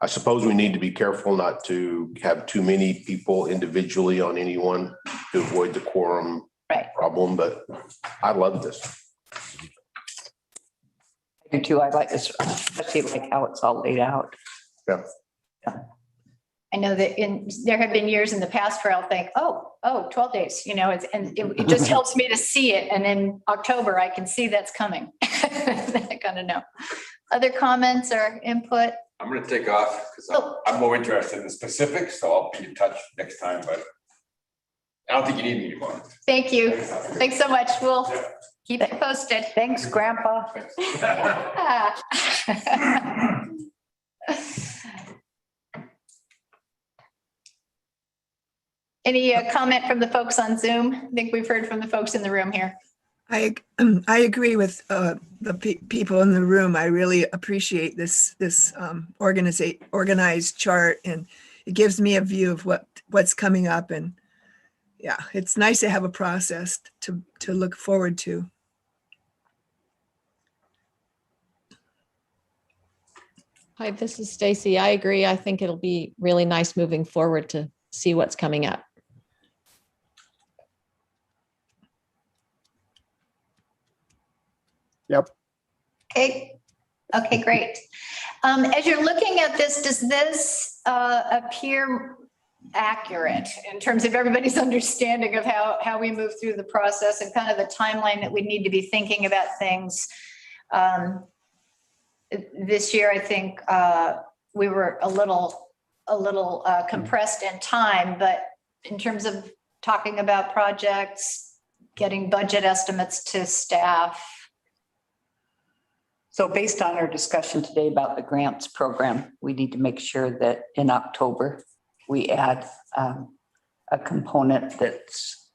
I suppose we need to be careful not to have too many people individually on anyone to avoid the quorum problem, but I love this. I do too. I like this, especially like how it's all laid out. Yeah. I know that there have been years in the past where I'll think, 12 days, it just helps me to see it. And in October, I can see that's coming. I kind of know. Other comments or input? I'm going to take off because I'm more interested in the specifics, so I'll be in touch next time, but I don't think you need me anymore. Thank you. Thanks so much. We'll keep it posted. Thanks, Grandpa. Any comment from the folks on Zoom? I think we've heard from the folks in the room here. I agree with the people in the room. I really appreciate this organized chart, and it gives me a view of what's coming up. And yeah, it's nice to have a process to look forward to. Hi, this is Stacy. I agree. I think it'll be really nice moving forward to see what's coming up. Yep. Okay, great. As you're looking at this, does this appear accurate in terms of everybody's understanding of how we move through the process and kind of the timeline that we need to be thinking about things? This year, I think we were a little compressed in time, but in terms of talking about projects, getting budget estimates to staff. So based on our discussion today about the grants program, we need to make sure that in October, we add a component that's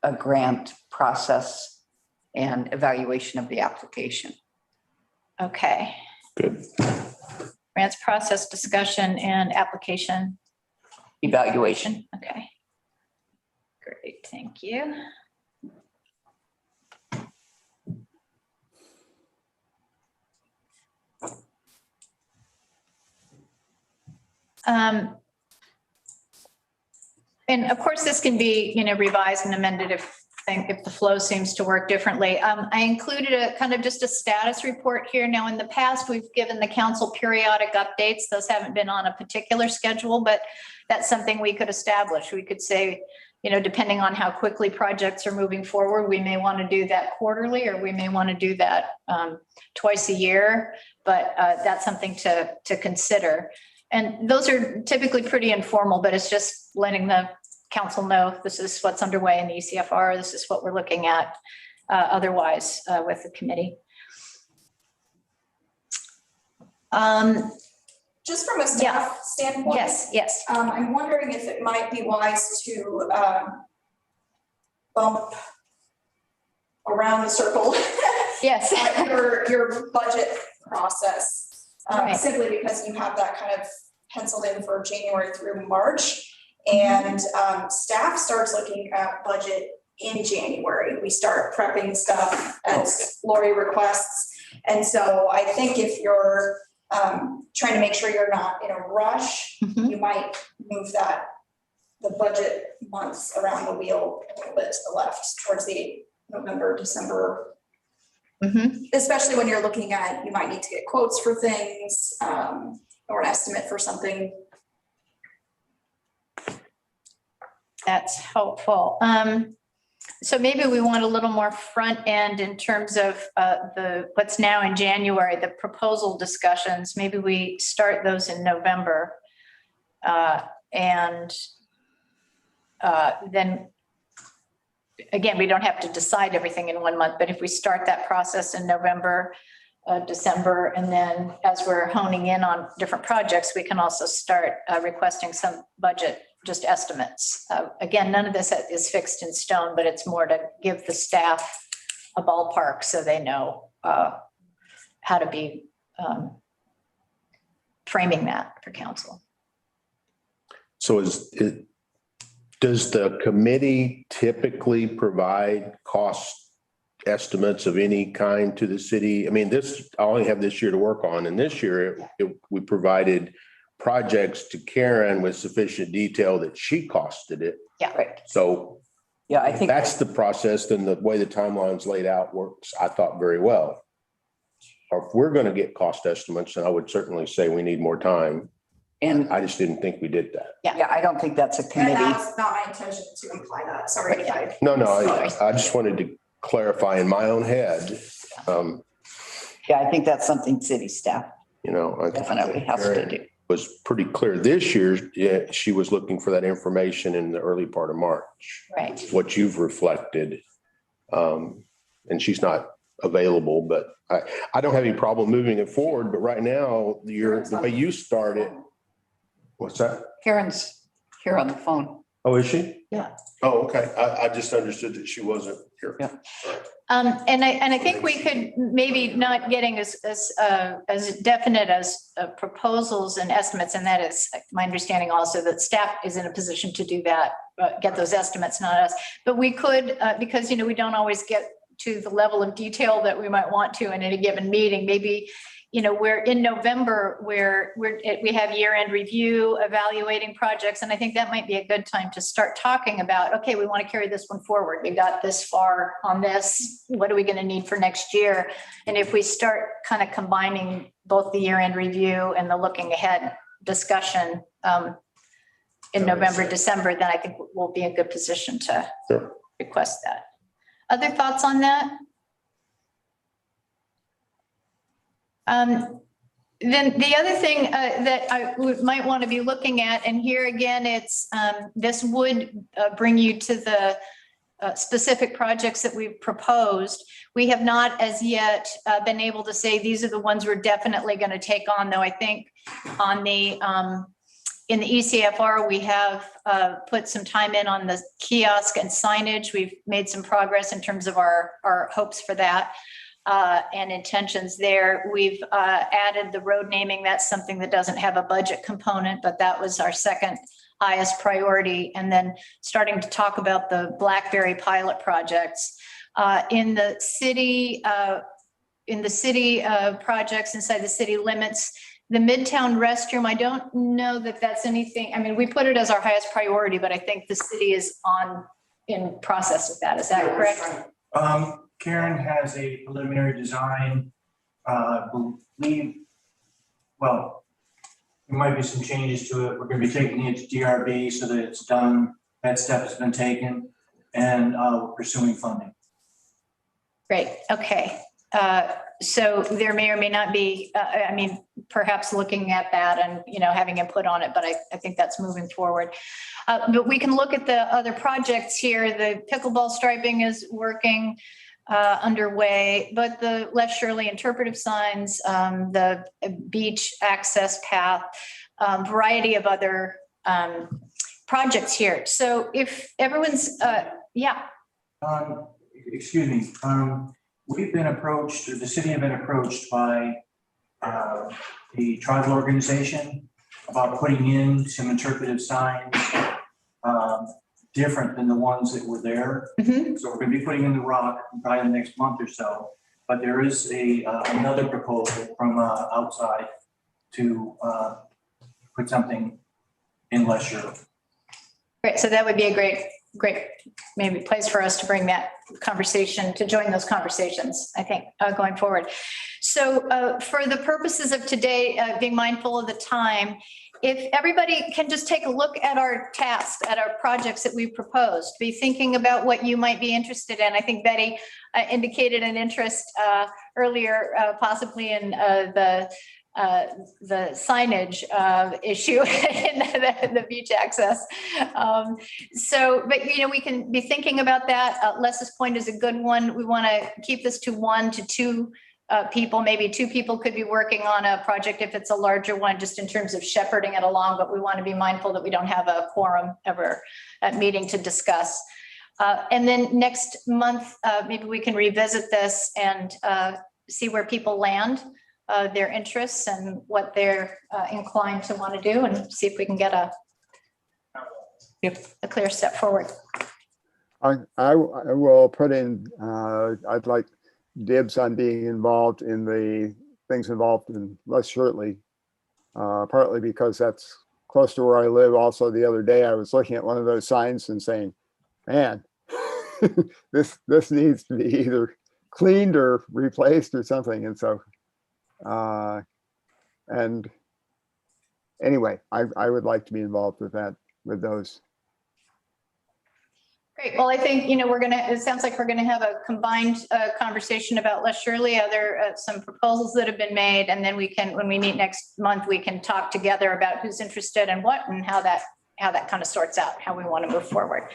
a grant process and evaluation of the application. Okay. Good. Grants process, discussion, and application. Evaluation. Okay. Great, thank you. And of course, this can be, revised and amended if the flow seems to work differently. I included a kind of just a status report here. Now, in the past, we've given the council periodic updates. Those haven't been on a particular schedule, but that's something we could establish. We could say, depending on how quickly projects are moving forward, we may want to do that quarterly, or we may want to do that twice a year, but that's something to consider. And those are typically pretty informal, but it's just letting the council know this is what's underway in the ECFR. This is what we're looking at otherwise with the committee. Just from a staff standpoint. Yes. I'm wondering if it might be wise to bump around the circle. Yes. your budget process. Right. Simply because you have that kind of penciled in for January through March. And staff starts looking at budget in January. We start prepping stuff as Lori requests. And so I think if you're trying to make sure you're not in a rush, you might move the budget months around the wheel a little bit to the left towards the November, December. Especially when you're looking at, you might need to get quotes for things or an estimate for something. That's helpful. So maybe we want a little more front end in terms of what's now in January, the proposal discussions. Maybe we start those in November. And then again, we don't have to decide everything in 1 month, but if we start that process in November, December, and then as we're honing in on different projects, we can also start requesting some budget, just estimates. Again, none of this is fixed in stone, but it's more to give the staff a ballpark so they know how to be framing that for council. So does the committee typically provide cost estimates of any kind to the city? I mean, I only have this year to work on, and this year we provided projects to Karen with sufficient detail that she costed it. Yeah. Right. So Yeah, I if think that's the process, then the way the timeline's laid out works, I thought, very well. Or if we're going to get cost estimates, then I would certainly say we need more time. and I just didn't think we did that. yeah, I don't think that's a And committee. that's not my intention to imply that. Sorry if I. No, I just wanted to clarify in my own head. Yeah, I think that's something city staff I think definitely has to Karen do. was pretty clear. This year, yeah, she was looking for that information in the early part of March, Right. what you've reflected. And she's not available, but I don't have any problem moving it forward. But right now, the way you started, what's that? Karen's here on the phone. Oh, is she? Yeah. Oh, okay. I just understood that she wasn't here. Yeah. Sorry. And I think we could maybe not getting as definite as proposals and estimates, and that is my understanding also that staff is in a position to do that, get those estimates, not us. But we could, because, we don't always get to the level of detail that we might want to in any given meeting, maybe, we're in November where we have year-end review, evaluating projects. And I think that might be a good time to start talking about, okay, we want to carry this one forward. We got this far on this. What are we going to need for next year? And if we start kind of combining both the year-end review and the looking ahead discussion in November, December, then I think we'll be in a good position to request that. Other thoughts on that? Then the other thing that I might want to be looking at, and here again, it's this would bring you to the specific projects that we've proposed. We have not as yet been able to say these are the ones we're definitely going to take on, though I think on the in the ECFR, we have put some time in on the kiosk and signage. We've made some progress in terms of our hopes for that. And intentions there. We've added the road naming. That's something that doesn't have a budget component, but that was our second highest priority. And then starting to talk about the Blackberry pilot projects. In the city projects inside the city limits, the Midtown restroom, I don't know that that's anything. I mean, we put it as our highest priority, but I think the city is in process with that. Is that correct? Karen has a preliminary design, believe, well, there might be some changes to it. We're going to be taking it to DRB so that it's done. That step has been taken, and we're pursuing funding. Great. Okay. So there may or may not be, perhaps looking at that and, having input on it, but I think that's moving forward. But we can look at the other projects here. The pickleball striping is working underway, but the Les Shirley interpretive signs, the beach access path, variety of other projects here. So if everyone's, Excuse me. We've been approached, or the city have been approached by the tribal organization about putting in some interpretive signs different than the ones that were there. Mhm. So we're going to be putting in the rock probably in the next month or so. But there is another proposal from outside to put something in Les Shirley. Great. So that would be a great maybe place for us to bring that conversation, to join those conversations, I think, going forward. So for the purposes of today, being mindful of the time, if everybody can just take a look at our tasks, at our projects that we've proposed, be thinking about what you might be interested in. I think Betty indicated an interest earlier, possibly in the signage issue in the beach access. But we can be thinking about that. Les's point is a good one. We want to keep this to 1 to 2 people. Maybe 2 people could be working on a project if it's a larger one, just in terms of shepherding it along. But we want to be mindful that we don't have a quorum ever at meeting to discuss. And then next month, maybe we can revisit this and see where people land. Their interests and what they're inclined to want to do, and see if we can get a clear step forward. I will put in, I'd like dibs on being involved in the things involved in Les Shirley, partly because that's close to where I live. Also, the other day I was looking at one of those signs and saying, man, this needs to be either cleaned or replaced or something. And so and anyway, I would like to be involved with that, with those. Great. Well, I think, it sounds like we're going to have a combined conversation about Les Shirley, some proposals that have been made. And then when we meet next month, we can talk together about who's interested in what and how that kind of sorts out, how we want to move forward.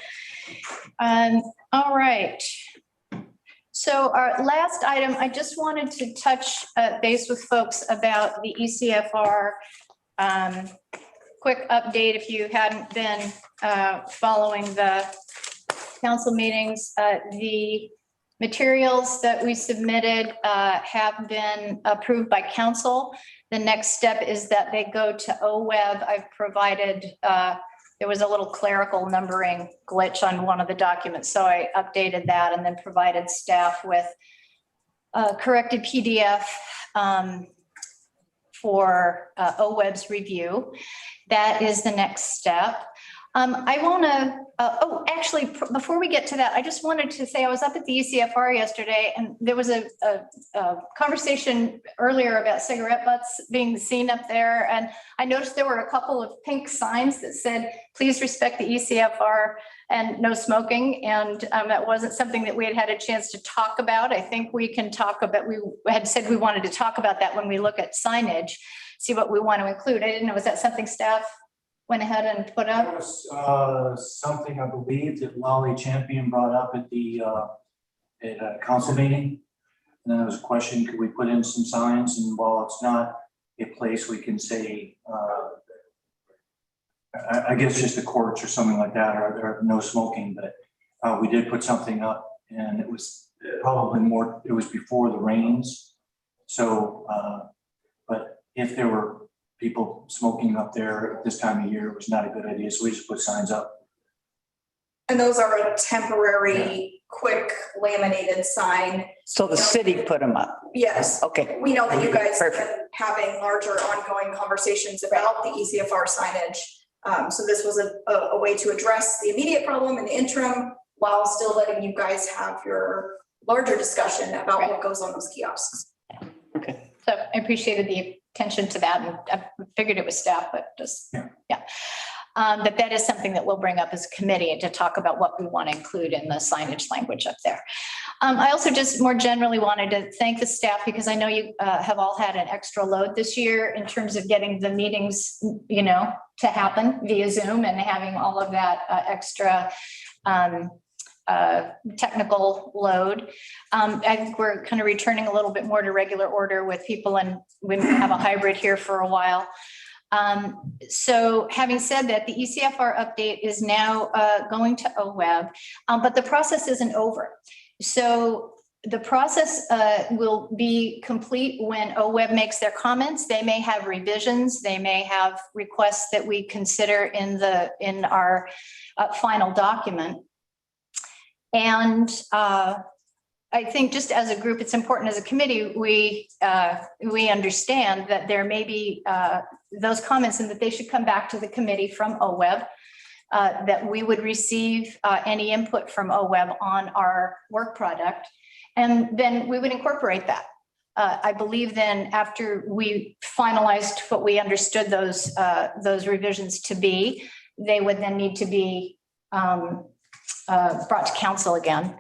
All right. So our last item, I just wanted to touch base with folks about the ECFR quick update if you hadn't been following the council meetings. The materials that we submitted have been approved by council. The next step is that they go to OWEB. I've provided, there was a little clerical numbering glitch on one of the documents, so I updated that and then provided staff with corrected PDF for OWEB's review. That is the next step. I want to, actually, before we get to that, I just wanted to say I was up at the ECFR yesterday and there was a conversation earlier about cigarette butts being seen up there. And I noticed there were a couple of pink signs that said, please respect the ECFR and no smoking. And that wasn't something that we had had a chance to talk about. I think we can talk about, we had said we wanted to talk about that when we look at signage, see what we want to include. I didn't know, was that something staff went ahead and put That up? was something I believe that Lolly Champion brought up at the at a council meeting. And then there was a question, could we put in some signs? And while it's not a place we can say, I guess just the courts or something like that, or there no smoking, but we did put something up and it was probably more, it was before the rains. So, but if there were people smoking up there at this time of year, it was not a good idea. So we just put signs up. And those are a temporary, quick laminated sign. So the city put them up. Yes. Okay. We know that you guys have Perfect. been having larger ongoing conversations about the ECFR signage. So this was a way to address the immediate problem in the interim while still letting you guys have your larger discussion about what goes on those kiosks. Okay. So I appreciated the attention to that and I figured it was staff, but just, yeah. That is something that we'll bring up as a committee to talk about what we want to include in the signage language up there. I also just more generally wanted to thank the staff because I know you have all had an extra load this year in terms of getting the meetings, you know, to happen via Zoom and having all of that extra technical load. I think we're kind of returning a little bit more to regular order with people and we have a hybrid here for a while. So having said that, the ECFR update is now going to OWEB, but the process isn't over. So the process will be complete when OWEB makes their comments. They may have revisions. They may have requests that we consider in our final document. And I think just as a group, it's important as a committee, we understand that there may be those comments and that they should come back to the committee from OWEB, that we would receive any input from OWEB on our work product. And then we would incorporate that. I believe then after we finalized what we understood those revisions to be, they would then need to be brought to council again,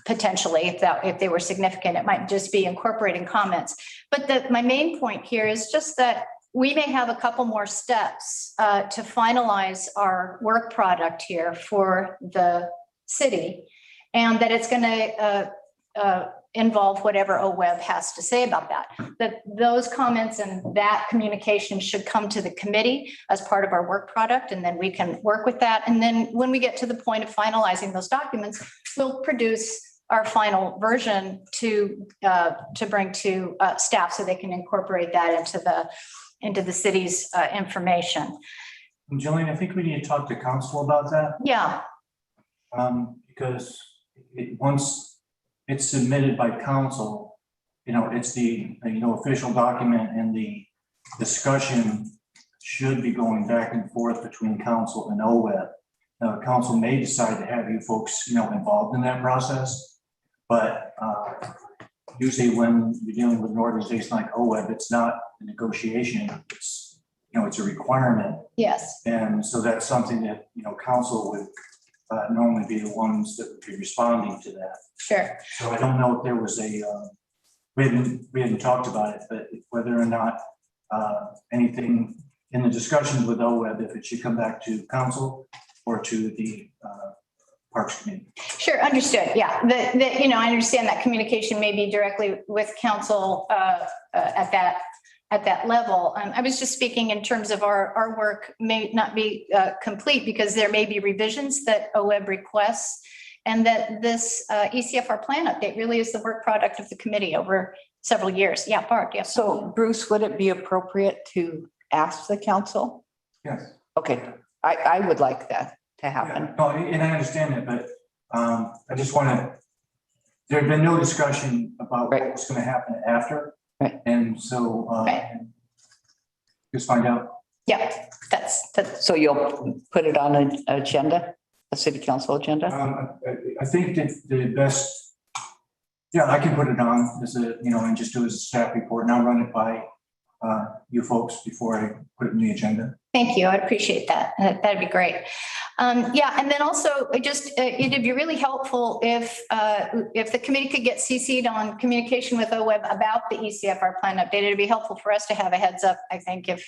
potentially, if they were significant. It might just be incorporating comments. But my main point here is just that we may have a couple more steps to finalize our work product here for the city, and that it's going to involve whatever OWEB has to say about that. That those comments and that communication should come to the committee as part of our work product, and then we can work with that. And then when we get to the point of finalizing those documents, we'll produce our final version to bring to staff so they can incorporate that into the city's information. Jillian, I think we need to talk to council about that. Yeah. Because once it's submitted by council, you know, it's the, official document, and the discussion should be going back and forth between council and OWEB. Now, council may decide to have you folks, involved in that process, but usually when you're dealing with an organization like OWEB, it's not a negotiation, it's, it's a requirement. Yes. And so that's something that, council would normally be the ones that would be responding to that. Sure. So I don't know if there was we hadn't talked about it, but whether or not anything in the discussions with OWEB, if it should come back to council or to the Parks Committee. Sure, understood. Yeah, I understand that communication may be directly with council at at that level. I was just speaking in terms of our work may not be complete because there may be revisions that OWEB requests, and that this ECFR plan update really is the work product of the committee over several years. Yeah, Bart, yeah. So Bruce, would it be appropriate to ask the council? Yes. Okay, I would like that to happen. Yeah, no, and I understand that, but I just want to, there had been no discussion about Right. what's going to happen after. Right. And so Right. just find out. Yeah, that's, So you'll put it on an agenda, a city council agenda? I think that the best, yeah, I can put it on as a, and just do as a staff report and I'll run it by you folks before I put it in the agenda. thank you. I'd appreciate that. That'd be great. Yeah, and then also it'd be really helpful if the committee could get CC'd on communication with OWEB about the ECFR plan update. It'd be helpful for us to have a heads up, I think, if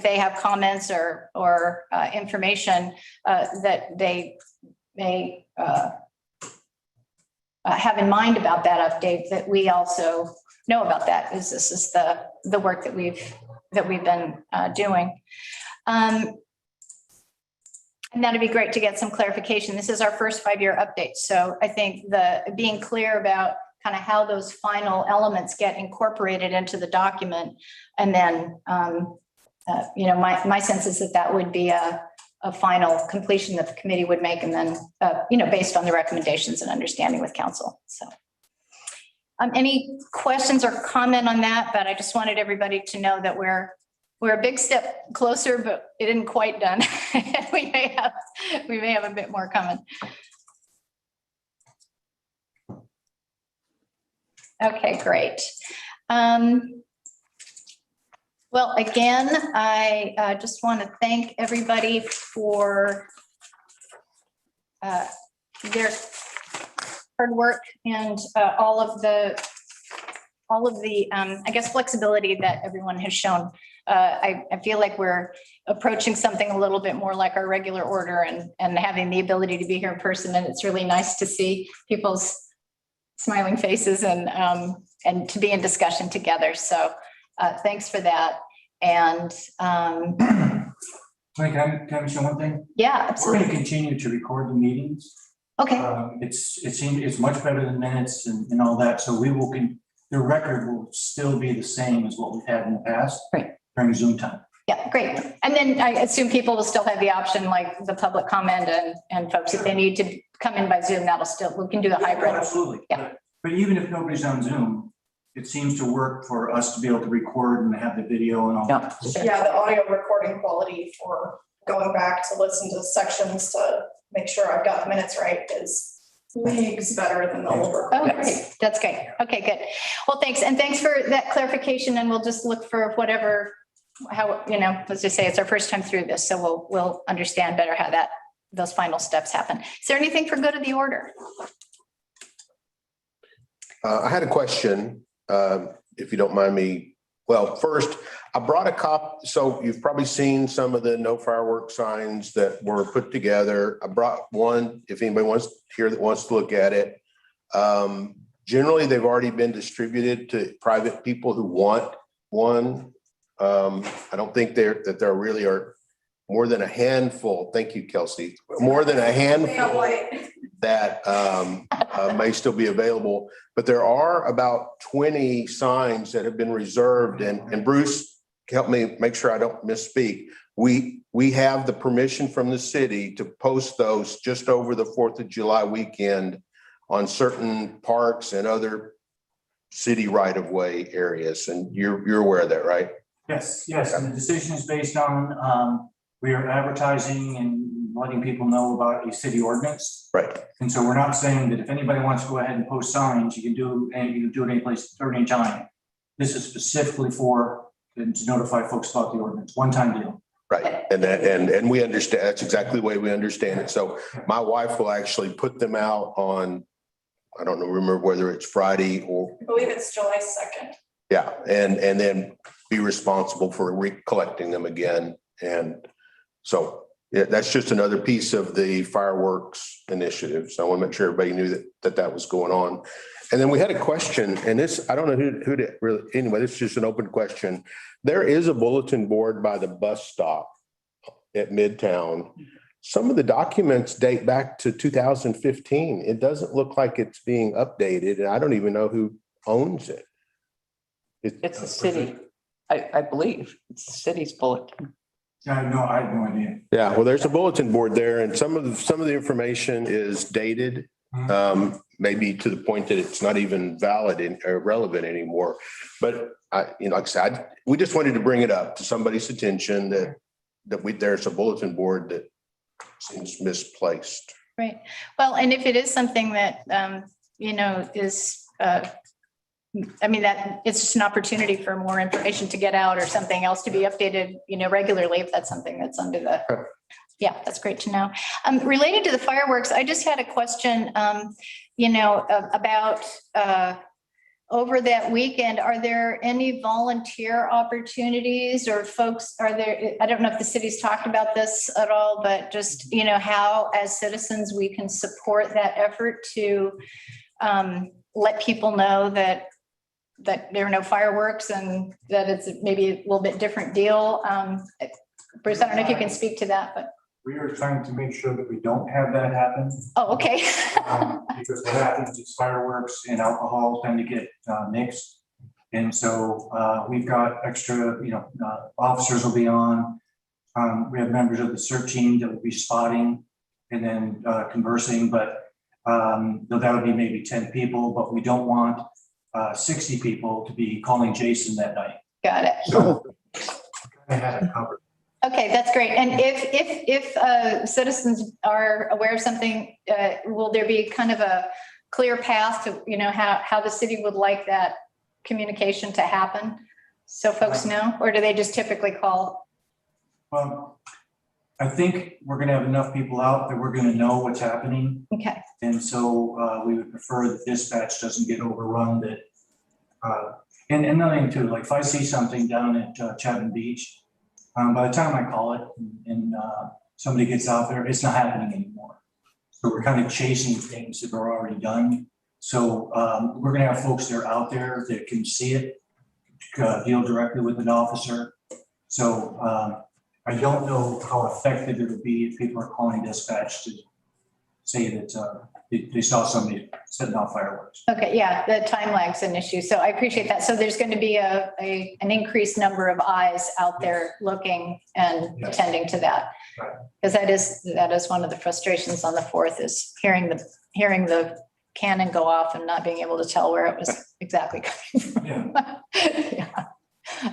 they have comments or information that they may have in mind about that update, that we also know about that, as this is the work that we've been doing. And that'd be great to get some clarification. This is our first 5-year update. So I think being clear about kind of how those final elements get incorporated into the document. And then, my sense is that would be a final completion that the committee would make, and then, based on the recommendations and understanding with council. So any questions or comment on that? But I just wanted everybody to know that we're a big step closer, but it isn't quite done. We may have a bit more coming. Okay, great. Well, again, I just want to thank everybody for their hard work and all of the I guess flexibility that everyone has shown. I feel like we're approaching something a little bit more like our regular order and having the ability to be here in person. And it's really nice to see people's smiling faces and to be in discussion together. So thanks for that. And Can I mention one thing? yeah, We're going absolutely. to continue to record the meetings. Okay, It's much better than minutes and all that. So the record will still be the same as what we've had in the past. Great. During Zoom time. yeah, great. And then I assume people will still have the option, like the public comment and folks, if they need to come in by Zoom, we can do a hybrid. Absolutely. Yeah. But even if nobody's on Zoom, it seems to work for us to be able to record and have the video and all that. Yeah, the audio recording quality for going back to listen to sections to make sure I've got the minutes right is leagues better than the old Oh, recordings. great. That's great. Okay, good. Well, thanks. And thanks for that clarification. And we'll just look for as I say, it's our first time through this, so we'll understand better how those final steps happen. Is there anything for good of the order? I had a question, if you don't mind me. Well, first, I brought a copy. So you've probably seen some of the no fireworks signs that were put together. I brought one, if anybody wants to look at it. Generally, they've already been distributed to private people who want one. I don't think that there really are more than a handful. Thank you, Kelsey. More than a handful that may still be available, but there are about 20 signs that have been reserved. And Bruce, help me make sure I don't misspeak. We have the permission from the city to post those just over the 4th of July weekend on certain parks and other city right-of-way areas. And you're aware of that, right? Yes. And the decision is based on, we are advertising and letting people know about a city ordinance. Right. And so we're not saying that if anybody wants to go ahead and post signs, you can do it any place at any time. This is specifically to notify folks about the ordinance, one-time deal. Right. And we understand, that's exactly the way we understand it. So my wife will actually put them out on, I don't know, remember whether it's Friday or. I believe it's July 2nd. Yeah, and then be responsible for recollecting them again. And so that's just another piece of the fireworks initiative. So I want to make sure everybody knew that was going on. And then we had a question, and this, I don't know who to really, anyway, this is just an open question. There is a bulletin board by the bus stop at Midtown. Some of the documents date back to 2015. It doesn't look like it's being updated, and I don't even know who owns it. It's the city, I believe. It's the city's bulletin. I have no idea. Yeah, well, there's a bulletin board there, and some of the information is dated, maybe to the point that it's not even valid or relevant anymore. But like I said, we just wanted to bring it up to somebody's attention that there's a bulletin board that seems misplaced. Right. Well, and if it is something that, is, that it's just an opportunity for more information to get out or something else to be updated, regularly, if that's something that's under the, yeah, that's great to know. Related to the fireworks, I just had a question, about, over that weekend, are there any volunteer opportunities or folks, I don't know if the city's talked about this at all, but just, how as citizens we can support that effort to let people know that there are no fireworks and that it's maybe a little bit different deal. Bruce, I don't know if you can speak to that, but. We are trying to make sure that we don't have that happen. Oh, okay. Because what happens is fireworks and alcohol tend to get mixed. And so we've got extra, officers will be on. We have members of the CERT team that will be spotting and then conversing, but that would be maybe 10 people, but we don't want 60 people to be calling Jason that night. Got it. So I had it covered. Okay, that's great. And if citizens are aware of something, will there be kind of a clear path to, how the city would like that communication to happen? So folks know, or do they just typically call? Well, I think we're going to have enough people out that we're going to know what's happening. Okay. And so we would prefer that dispatch doesn't get overrun, that, and another thing too, like if I see something down at Chatham Beach, by the time I call it and somebody gets out there, it's not happening anymore. So we're kind of chasing things that are already done. So we're going to have folks that are out there that can see it, deal directly with an officer. So I don't know how effective it would be if people are calling dispatch to say that they saw somebody setting off fireworks. Okay, yeah, the time lag's an issue. So I appreciate that. So there's going to be an increased number of eyes out there looking and Yes. attending to that. Right. Because that is one of the frustrations on the 4th is hearing the cannon go off and not being able to tell where it was exactly coming from. Yeah. Yeah.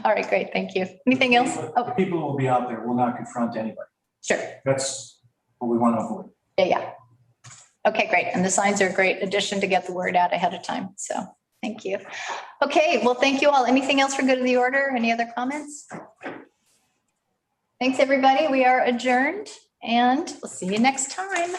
All right, great. Thank you. Anything else? The Oh, people who will be out there will not confront anybody. sure. That's what we want to avoid. Yeah. Okay, great. And the signs are a great addition to get the word out ahead of time. So thank you. Okay, well, thank you all. Anything else for good of the order? Any other comments? Thanks, everybody. We are adjourned and we'll see you next time.